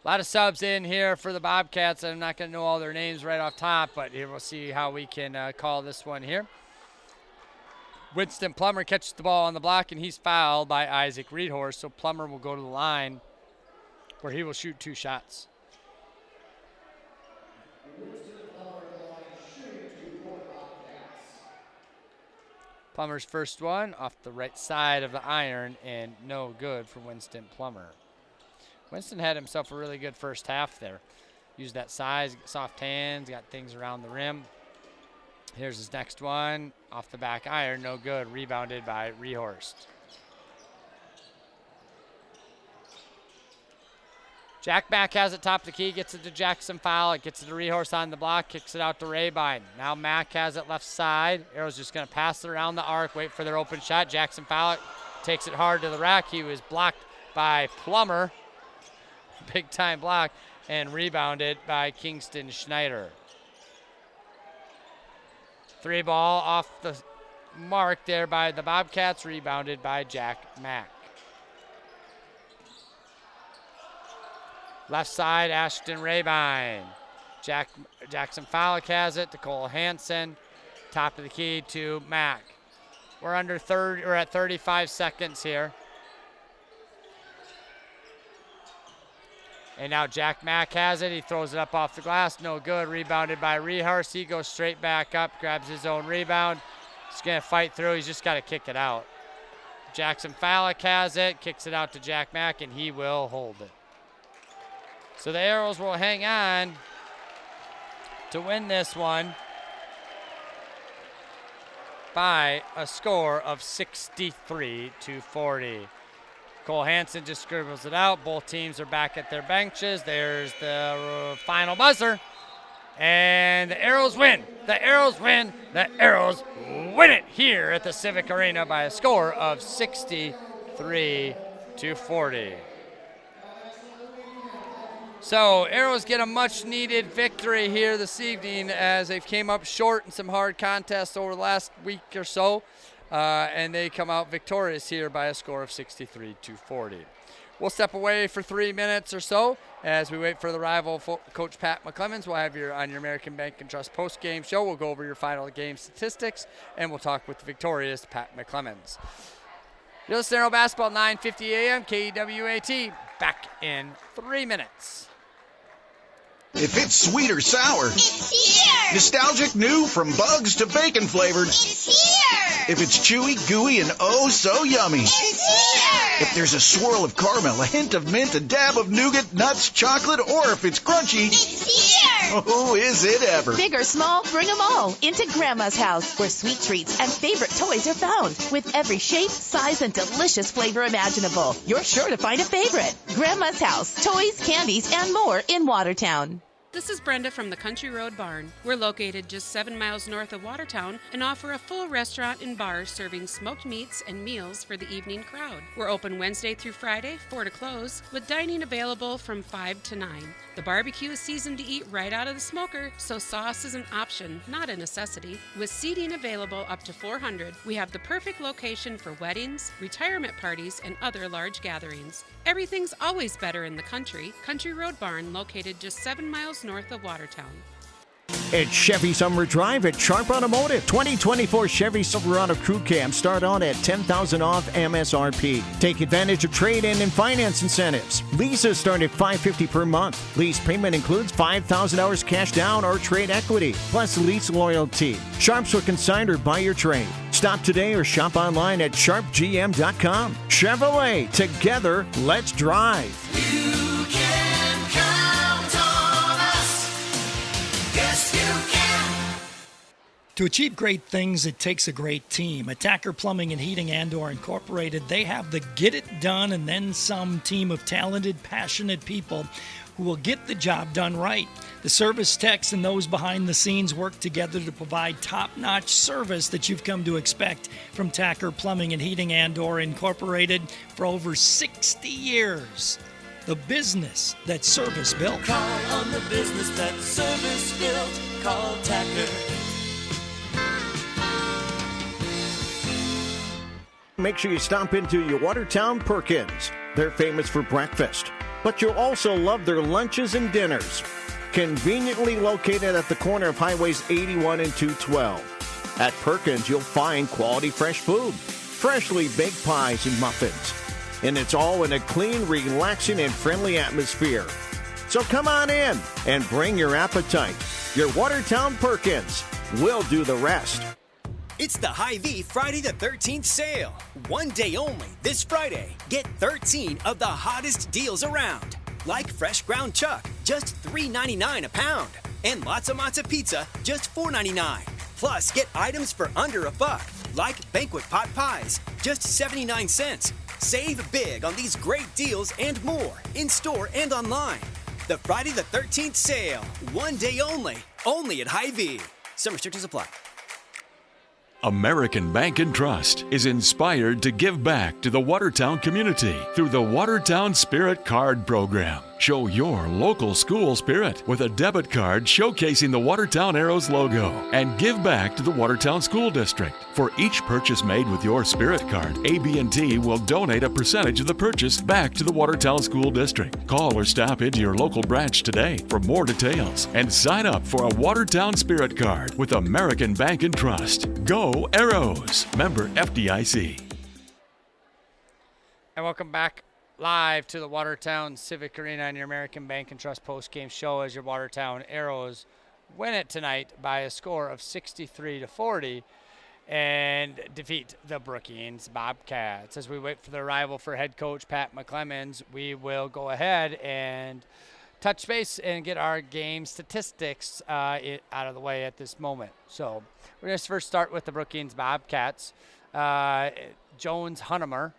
A lot of subs in here for the Bobcats. I'm not going to know all their names right off top, but here we'll see how we can call this one here. Winston Plummer catches the ball on the block, and he's fouled by Isaac Reedhorst, so Plummer will go to the line where he will shoot 2 shots. Plummer's first one off the right side of the iron, and no good for Winston Plummer. Winston had himself a really good first half there. Used that size, soft hands, got things around the rim. Here's his next one. Off the back iron, no good. Rebounded by Rehorst. Jack Mack has it top of the key, gets it to Jackson Fallick, gets it to Rehorst on the block, kicks it out to Rabine. Now Mack has it left side. Arrow's just going to pass it around the arc, wait for their open shot. Jackson Fallick takes it hard to the rack. He was blocked by Plummer. Big time block, and rebounded by Kingston Schneider. 3 ball off the mark there by the Bobcats, rebounded by Jack Mack. Left side, Ashton Rabine. Jackson Fallick has it to Cole Hansen. Top of the key to Mack. We're at 35 seconds here. And now Jack Mack has it. He throws it up off the glass. No good. Rebounded by Rehorst. He goes straight back up, grabs his own rebound. He's going to fight through. He's just got to kick it out. Jackson Fallick has it. Kicks it out to Jack Mack, and he will hold it. So the Arrows will hang on to win this one by a score of 63-40. Cole Hansen just scribbles it out. Both teams are back at their benches. There's the final buzzer. And the Arrows win. The Arrows win. The Arrows win it here at the Civic Arena by a score of 63-40. 63-40. So Arrows get a much-needed victory here this evening as they've came up short in some hard contests over the last week or so, and they come out victorious here by a score of 63-40. We'll step away for 3 minutes or so as we wait for the rival Coach Pat McClemens. We'll have you on your American Bank and Trust post-game show. We'll go over your final game statistics, and we'll talk with the victorious Pat McClemens. You're listening to Arrow Basketball, 9:50 a.m. KWAT. Back in 3 minutes. If it's sweet or sour, it's here! Nostalgic new from bugs to bacon flavored, it's here! If it's chewy, gooey, and oh so yummy, it's here! If there's a swirl of caramel, a hint of mint, a dab of nougat, nuts, chocolate, or if it's crunchy, it's here! Oh, is it ever? Big or small, bring them all into Grandma's house, where sweet treats and favorite toys are found. With every shape, size, and delicious flavor imaginable, you're sure to find a favorite. Grandma's house, toys, candies, and more in Watertown. This is Brenda from the Country Road Barn. We're located just 7 miles north of Watertown and offer a full restaurant and bar serving smoked meats and meals for the evening crowd. We're open Wednesday through Friday, 4 to close, with dining available from 5 to 9. The barbecue is seasoned to eat right out of the smoker, so sauce is an option, not a necessity. With seating available up to 400, we have the perfect location for weddings, retirement parties, and other large gatherings. Everything's always better in the country. Country Road Barn, located just 7 miles north of Watertown. It's Chevy Summer Drive at Sharp Automotive. 2024 Chevy Silverado Crew Cab start on at $10,000 off MSRP. Take advantage of trade-in and finance incentives. Leases start at $550 per month. Lease payment includes $5,000 cash down or trade equity, plus lease loyalty. Sharps will consign or buy your trade. Stop today or shop online at sharpgm.com. Chevrolet, together, let's drive. You can count on us. Yes, you can. To achieve great things, it takes a great team. Attacker Plumbing and Heating Andor Incorporated, they have the get it done and then some team of talented, passionate people who will get the job done right. The service techs and those behind the scenes work together to provide top-notch service that you've come to expect from Tacker Plumbing and Heating Andor Incorporated for over 60 years. The business that service built. Call on the business that service built. Call Tacker. Make sure you stop into your Watertown Perkins. They're famous for breakfast, but you'll also love their lunches and dinners. Conveniently located at the corner of Highways 81 and 212. At Perkins, you'll find quality fresh food, freshly baked pies and muffins. And it's all in a clean, relaxing, and friendly atmosphere. So come on in and bring your appetite. Your Watertown Perkins will do the rest. It's the Hy-Vee Friday the 13th sale. One day only this Friday. Get 13 of the hottest deals around. Like fresh ground chuck, just $3.99 a pound. And lots of matzo pizza, just $4.99. Plus, get items for under $1, like banquet pot pies, just 79 cents. Save big on these great deals and more, in-store and online. The Friday the 13th sale. One day only at Hy-Vee. Some restrictions apply. American Bank and Trust is inspired to give back to the Watertown community through the Watertown Spirit Card Program. Show your local school spirit with a debit card showcasing the Watertown Arrows logo and give back to the Watertown School District. For each purchase made with your Spirit Card, AB&T will donate a percentage of the purchase back to the Watertown School District. Call or stop into your local branch today for more details and sign up for a Watertown Spirit Card with American Bank and Trust. Go Arrows! Member FDIC. And welcome back live to the Watertown Civic Arena on your American Bank and Trust post-game show as your Watertown Arrows win it tonight by a score of 63-40 and defeat the Brookings Bobcats. As we wait for the arrival for head coach Pat McClemens, we will go ahead and touch base and get our game statistics out of the way at this moment. So we're going to first start with the Brookings Bobcats. Jones Hunnemer.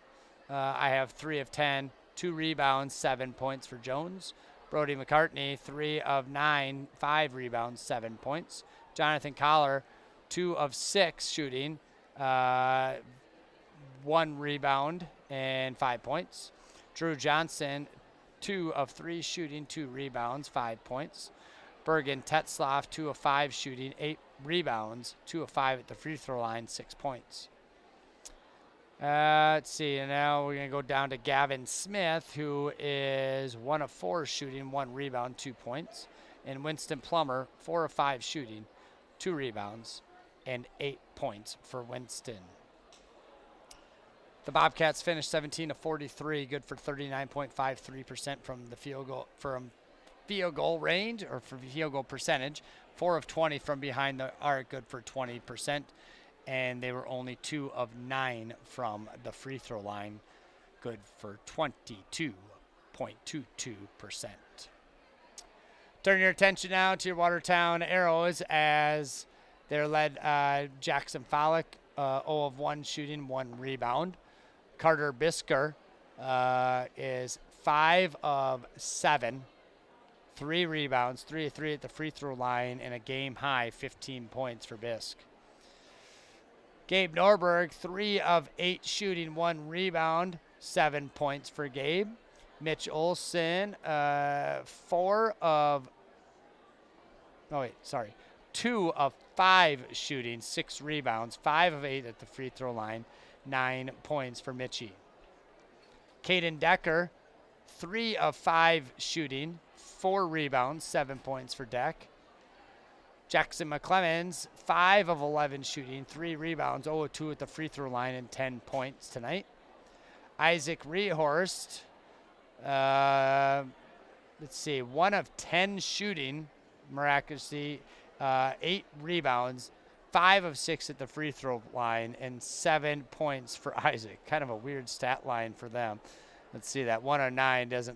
I have 3 of 10, 2 rebounds, 7 points for Jones. Brody McCartney, 3 of 9, 5 rebounds, 7 points. Jonathan Collar, 2 of 6 shooting, 1 rebound and 5 points. Drew Johnson, 2 of 3 shooting, 2 rebounds, 5 points. Bergen Tetzlaff, 2 of 5 shooting, 8 rebounds, 2 of 5 at the free throw line, 6 points. Let's see, and now we're going to go down to Gavin Smith, who is 1 of 4 shooting, 1 rebound, 2 points. And Winston Plummer, 4 of 5 shooting, 2 rebounds, and 8 points for Winston. The Bobcats finished 17 of 43, good for 39.53% from the field goal range, or for field goal percentage. 4 of 20 from behind the arc, good for 20%. And they were only 2 of 9 from the free throw line, good for 22.22%. Turn your attention now to your Watertown Arrows as they're led Jackson Follick, 0 of 1 shooting, 1 rebound. Carter Bisker is 5 of 7, 3 rebounds, 3 of 3 at the free throw line, and a game high 15 points for Bisk. Gabe Norberg, 3 of 8 shooting, 1 rebound, 7 points for Gabe. Mitch Olson, 2 of 5 shooting, 6 rebounds, 5 of 8 at the free throw line, 9 points for Mitchie. Caden Decker, 3 of 5 shooting, 4 rebounds, 7 points for Deck. Jackson McClemens, 5 of 11 shooting, 3 rebounds, 0 of 2 at the free throw line, and 10 points tonight. Isaac Rehorst, 1 of 10 shooting, miraculously, 8 rebounds, 5 of 6 at the free throw line, and 7 points for Isaac. Kind of a weird stat line for them. Let's see, that 1 of 9 didn't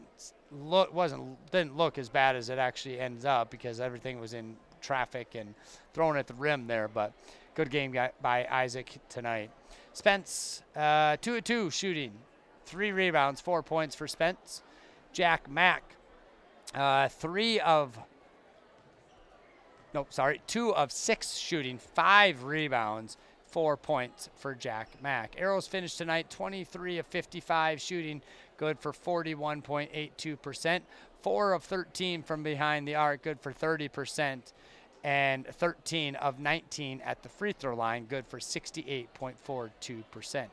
look as bad as it actually ends up because everything was in traffic and thrown at the rim there, but good game by Isaac tonight. Spence, 2 of 2 shooting, 3 rebounds, 4 points for Spence. Jack Mack, 2 of 6 shooting, 5 rebounds, 4 points for Jack Mack. Arrows finished tonight 23 of 55 shooting, good for 41.82%. 4 of 13 from behind the arc, good for 30%. And 13 of 19 at the free throw line, good for 68.42%.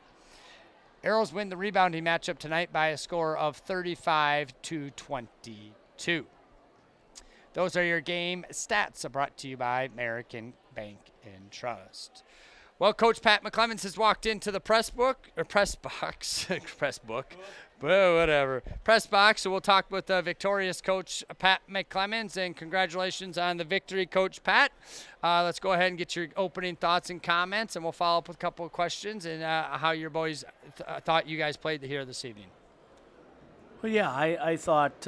Arrows win the rebounding matchup tonight by a score of 35-22. Those are your game stats brought to you by American Bank and Trust. Well, Coach Pat McClemens has walked into the press box, so we'll talk with victorious Coach Pat McClemens, and congratulations on the victory, Coach Pat. Let's go ahead and get your opening thoughts and comments, and we'll follow up with a couple of questions and how your boys thought you guys played here this evening. Well, yeah, I thought,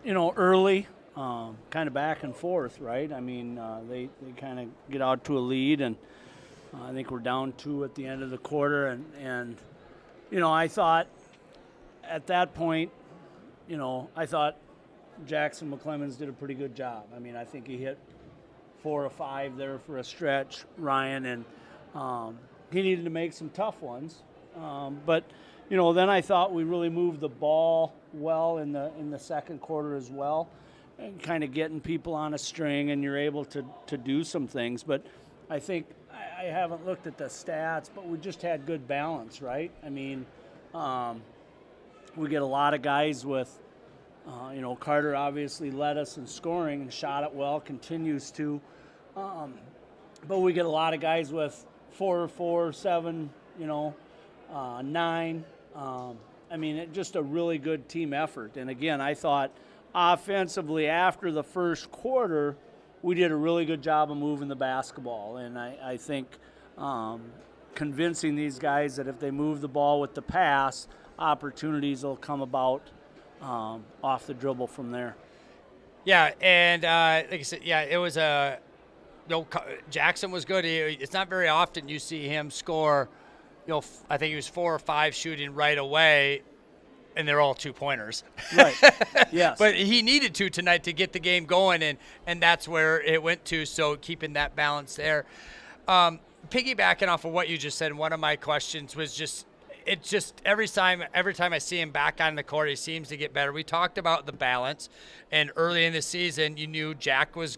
early, kind of back and forth, right? I mean, they kind of get out to a lead, and I think we're down 2 at the end of the quarter, and I thought at that point, I thought Jackson McClemens did a pretty good job. I mean, I think he hit 4 or 5 there for a stretch, Ryan, and he needed to make some tough ones. But then I thought we really moved the ball well in the second quarter as well, and kind of getting people on a string, and you're able to do some things. But I think I haven't looked at the stats, but we just had good balance, right? I mean, we get a lot of guys with, Carter obviously led us in scoring and shot it well, continues to. But we get a lot of guys with 4, 7, 9. I mean, just a really good team effort. And again, I thought offensively after the first quarter, we did a really good job of moving the basketball. And I think convincing these guys that if they move the ball with the pass, opportunities will come about off the dribble from there. Yeah, and like I said, it was Jackson was good. It's not very often you see him score, I think he was 4 or 5 shooting right away, and they're all 2-pointers. Right, yes. But he needed to tonight to get the game going, and that's where it went to, so keeping that balance there. Piggybacking off of what you just said, one of my questions was just, it's just every time I see him back on the court, he seems to get better. We talked about the balance, and early in the season, you knew Jack was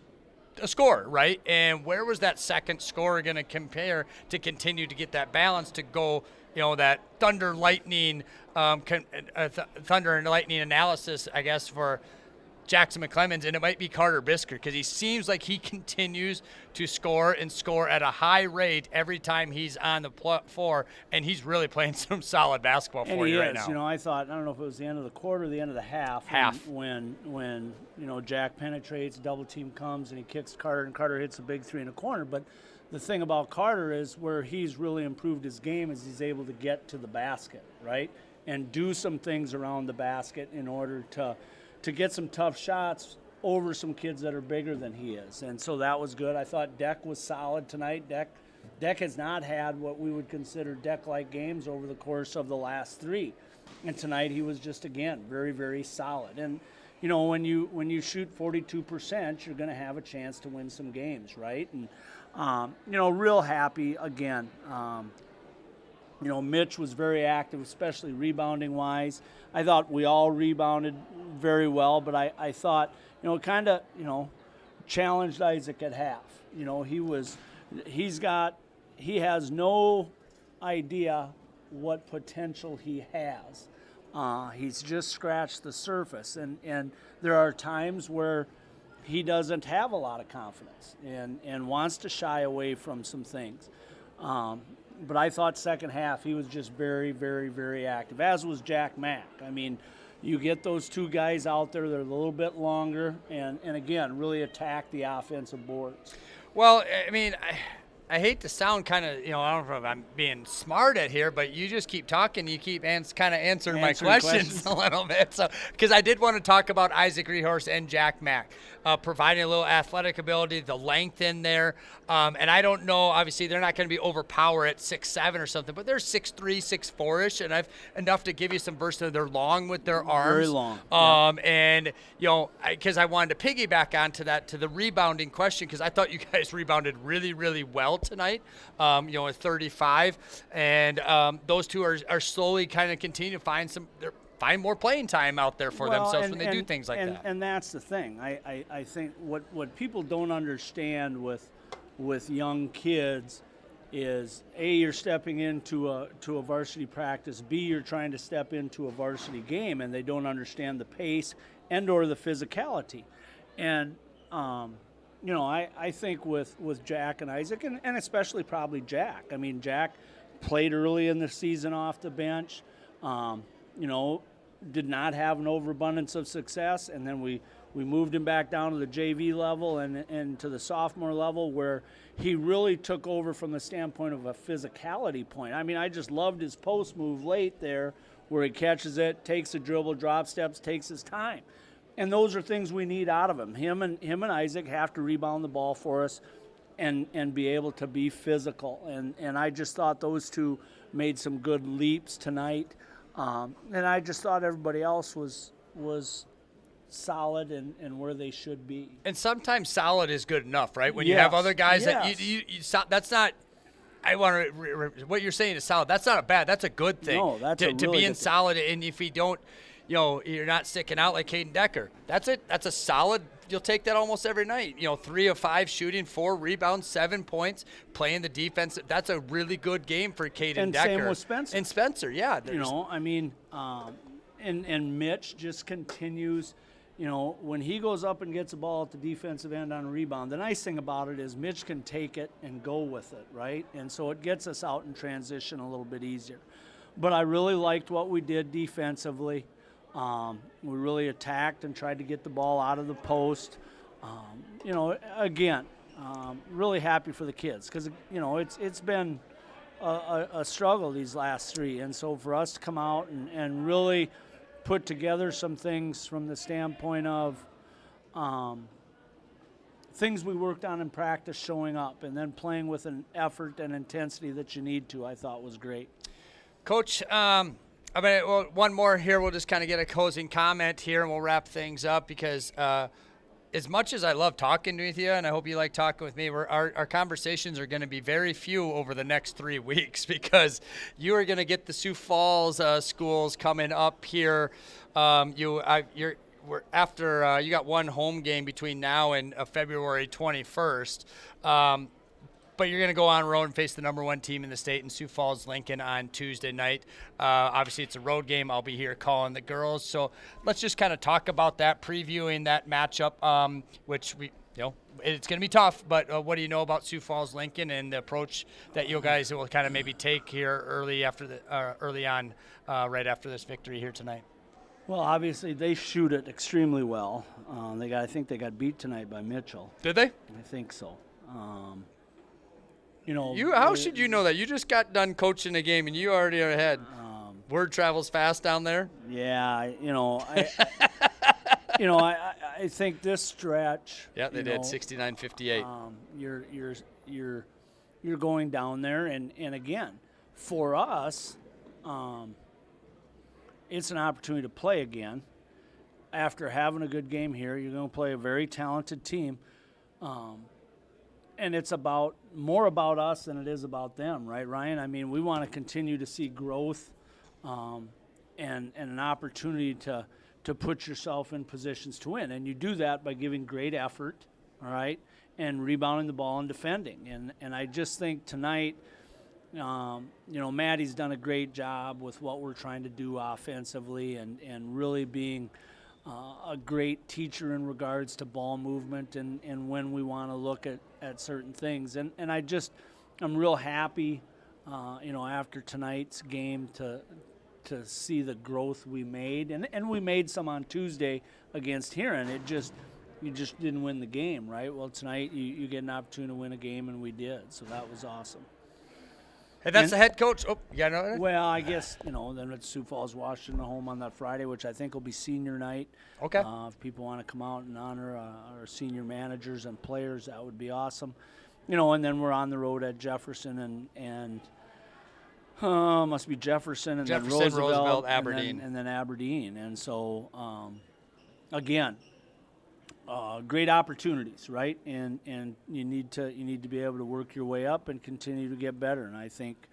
a scorer, right? And where was that second scorer going to compare to continue to get that balance to go, that thunder and lightning analysis, I guess, for Jackson McClemens, and it might be Carter Bisker, because he seems like he continues to score at a high rate every time he's on the floor, and he's really playing some solid basketball for you right now. I don't know if it was the end of the quarter or the end of the half. When Jack penetrates, double team comes, and he kicks Carter, and Carter hits a big three in the corner. But the thing about Carter is where he's really improved his game is he's able to get to the basket, right, and do some things around the basket in order to get some tough shots over some kids that are bigger than he is. And so that was good. I thought Deck was solid tonight. Deck has not had what we would consider Deck-like games over the course of the last three. And tonight he was just, again, very, very solid. And, when you shoot 42%, you're going to have a chance to win some games, right? And, real happy, again. Mitch was very active, especially rebounding-wise. I thought we all rebounded very well, but I thought, challenged Isaac at half. He has no idea what potential he has. He's just scratched the surface, and there are times where he doesn't have a lot of confidence and wants to shy away from some things. But I thought second half he was just very, very, very active, as was Jack Mack. I mean, you get those two guys out there, they're a little bit longer, and again, really attack the offensive boards. Well, I mean, I hate to sound kind of, I don't know if I'm being smart at here, but you just keep talking. You keep kind of answering my questions a little bit. So, because I did want to talk about Isaac Rehorst and Jack Mack, providing a little athletic ability, the length in there. And I don't know, obviously, they're not going to be overpower at 6'7" or something, but they're 6'3", 6'4"-ish, and I've enough to give you some versatility. They're long with their arms. Very long. And, because I wanted to piggyback onto that, to the rebounding question, because I thought you guys rebounded really, really well tonight, at 35, and those two are slowly kind of continue to find more playing time out there for themselves when they do things like that. And that's the thing. I think what people don't understand with young kids is A, you're stepping into a varsity practice, B, you're trying to step into a varsity game, and they don't understand the pace and or the physicality. And I think with Jack and Isaac, and especially probably Jack. I mean, Jack played early in the season off the bench, did not have an overabundance of success, and then we moved him back down to the JV level and to the sophomore level where he really took over from the standpoint of a physicality point. I mean, I just loved his post move late there where he catches it, takes a dribble, drop steps, takes his time. And those are things we need out of him. Him and Isaac have to rebound the ball for us and be able to be physical. And I just thought those two made some good leaps tonight. And I just thought everybody else was solid and where they should be. And sometimes solid is good enough, right? When you have other guys that you that's not. I want to. What you're saying is solid. That's not a bad. That's a good thing. No, that's to be in solid. And if you don't, you're not sticking out like Caden Decker. That's it. That's a solid. You'll take that almost every night. 3 of 5 shooting, 4 rebounds, 7 points, playing the defense. That's a really good game for Caden Decker. And same with Spencer. And Spencer, yeah. And Mitch just continues. When he goes up and gets a ball at the defensive end on a rebound, the nice thing about it is Mitch can take it and go with it, right? And so it gets us out in transition a little bit easier. But I really liked what we did defensively. We really attacked and tried to get the ball out of the post. Really happy for the kids because, it's been a struggle these last 3. And so for us to come out and really put together some things from the standpoint of things we worked on in practice showing up and then playing with an effort and intensity that you need to, I thought was great. Coach, one more here. We'll just kind of get a closing comment here, and we'll wrap things up because as much as I love talking with you, and I hope you like talking with me, our conversations are going to be very few over the next 3 weeks because you are going to get the Sioux Falls schools coming up here. You got one home game between now and February 21st. But you're going to go on road and face the number one team in the state in Sioux Falls, Lincoln on Tuesday night. Obviously, it's a road game. I'll be here calling the girls. So let's just kind of talk about that, previewing that matchup, which it's going to be tough. But what do you know about Sioux Falls, Lincoln, and the approach that you guys will kind of maybe take here early on, right after this victory here tonight? Well, obviously they shoot it extremely well. I think they got beat tonight by Mitchell. Did they? I think so. How should you know that? You just got done coaching a game and you already are ahead. Word travels fast down there. Yeah, I think this stretch. Yeah, they did 69-58. You're going down there, and again, for us, it's an opportunity to play again. After having a good game here, you're going to play a very talented team. And it's more about us than it is about them, right, Ryan? I mean, we want to continue to see growth and an opportunity to put yourself in positions to win. And you do that by giving great effort, all right, and rebounding the ball and defending. And I just think tonight, Maddie's done a great job with what we're trying to do offensively and really being a great teacher in regards to ball movement and when we want to look at certain things. And I'm real happy, after tonight's game to see the growth we made. And we made some on Tuesday against Huron. You just didn't win the game, right? Well, tonight you get an opportunity to win a game, and we did. So that was awesome. And that's the head coach. Oh, you got another? Well, I guess, then it's Sioux Falls, Washington home on that Friday, which I think will be senior night. Okay. If people want to come out and honor our senior managers and players, that would be awesome. And then we're on the road at Jefferson and must be Jefferson, then Roosevelt, Aberdeen. And then Aberdeen. And so, again, great opportunities, right? And you need to be able to work your way up and continue to get better. And I think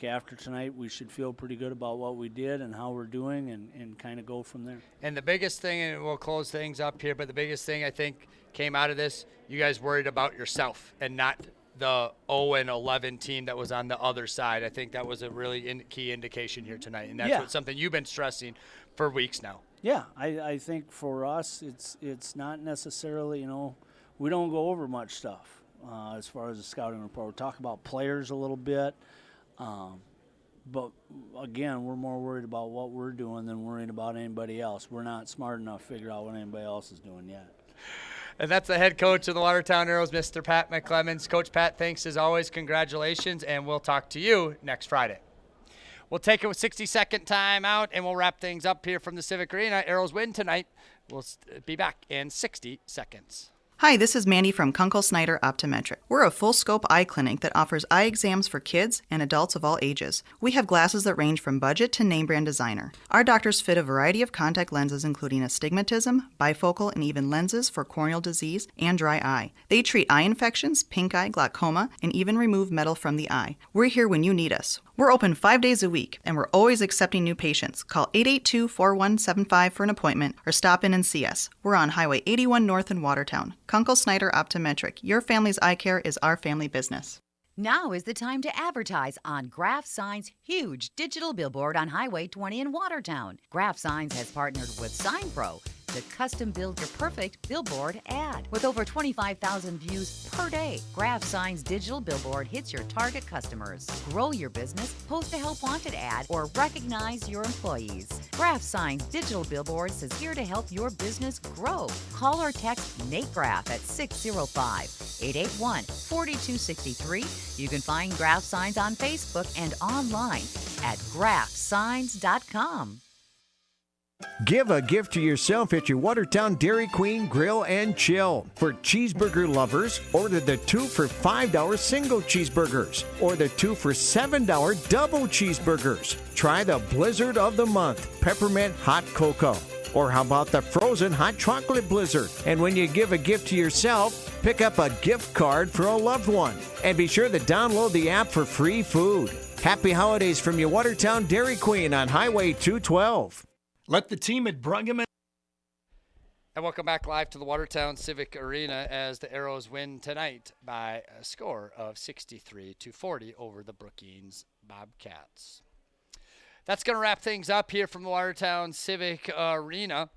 after tonight we should feel pretty good about what we did and how we're doing and kind of go from there. And the biggest thing, and we'll close things up here, but the biggest thing I think came out of this, you guys worried about yourself and not the 0-11 team that was on the other side. I think that was a really key indication here tonight, and that's something you've been stressing for weeks now. Yeah, I think for us it's not necessarily, we don't go over much stuff as far as the scouting report. We talk about players a little bit, but again, we're more worried about what we're doing than worrying about anybody else. We're not smart enough to figure out what anybody else is doing yet. And that's the head coach of the Watertown Arrows, Mr. Pat McClemens. Coach Pat, thanks as always. Congratulations, and we'll talk to you next Friday. We'll take a 60-second time out, and we'll wrap things up here from the Civic Arena. Arrows win tonight. We'll be back in 60 seconds. Hi, this is Mandy from Kunkel Snyder Optometric. We're a full-scope eye clinic that offers eye exams for kids and adults of all ages. We have glasses that range from budget to name-brand designer. Our doctors fit a variety of contact lenses including astigmatism, bifocal, and even lenses for corneal disease and dry eye. They treat eye infections, pink eye, glaucoma, and even remove metal from the eye. We're here when you need us. We're open 5 days a week, and we're always accepting new patients. Call 882-4175 for an appointment or stop in and see us. We're on Highway 81 North in Watertown. Kunkel Snyder Optometric. Your family's eye care is our family business. Now is the time to advertise on Graph Signs' huge digital billboard on Highway 20 in Watertown. Graph Signs has partnered with Sign Pro to custom build your perfect billboard ad. With over 25,000 views per day, Graph Signs' digital billboard hits your target customers. Grow your business, post a Help Wanted ad, or recognize your employees. Graph Signs' digital billboards is here to help your business grow. Call or text Nate Graff at 605-881-4263. You can find Graph Signs on Facebook and online at graphsigns.com. Give a gift to yourself at your Watertown Dairy Queen Grill and Chill. For cheeseburger lovers, order the 2 for $5 single cheeseburgers or the 2 for $7 double cheeseburgers. Try the Blizzard of the Month Peppermint Hot Cocoa. Or how about the frozen hot chocolate blizzard? And when you give a gift to yourself, pick up a gift card for a loved one. And be sure to download the app for free food. Happy holidays from your Watertown Dairy Queen on Highway 212. Let the team at Bruggeman. And welcome back live to the Watertown Civic Arena as the Arrows win tonight by a score of 63-40 over the Brookings Bobcats. That's going to wrap things up here from the Watertown Civic Arena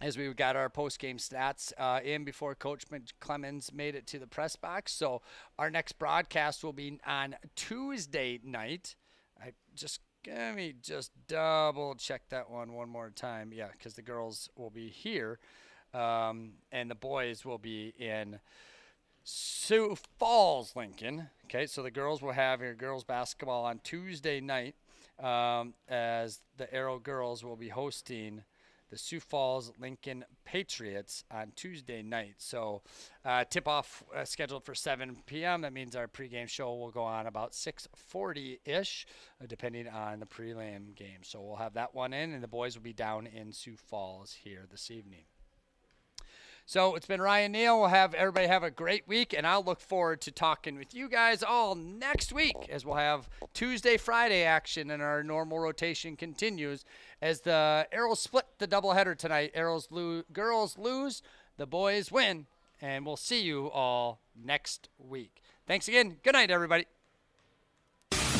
as we've got our post-game stats in before Coach Clemens made it to the press box. So our next broadcast will be on Tuesday night. Let me just double check that one more time. Yeah, because the girls will be here. And the boys will be in Sioux Falls, Lincoln. Okay, so the girls will have your girls basketball on Tuesday night as the Arrow girls will be hosting the Sioux Falls Lincoln Patriots on Tuesday night. So tip-off scheduled for 7 p.m. That means our pregame show will go on about 6:40-ish, depending on the prelim game. So we'll have that one in, and the boys will be down in Sioux Falls here this evening. So it's been Ryan Neal. We'll have everybody have a great week, and I'll look forward to talking with you guys all next week as we'll have Tuesday, Friday action, and our normal rotation continues as the Arrows split the doubleheader tonight. Girls lose, the boys win, and we'll see you all next week. Thanks again. Good night, everybody.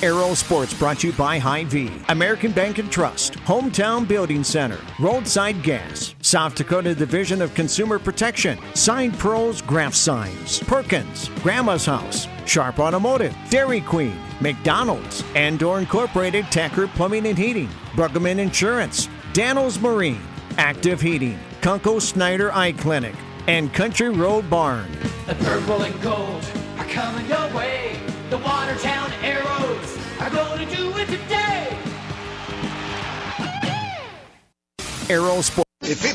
Arrow Sports brought to you by Hy-Vee, American Bank and Trust, Hometown Building Center, Roadside Gas, South Dakota Division of Consumer Protection, Sign Pros Graph Signs, Perkins, Grandma's House, Sharp Automotive, Dairy Queen, McDonald's, Andor Incorporated Tacker Plumbing and Heating, Bruggeman Insurance, Daniels Marine, Active Heating, Kunkel Snyder Eye Clinic, and Country Road Barn. The purple and gold are coming your way. The Watertown Arrows are going to do it today. Arrow Sports. If it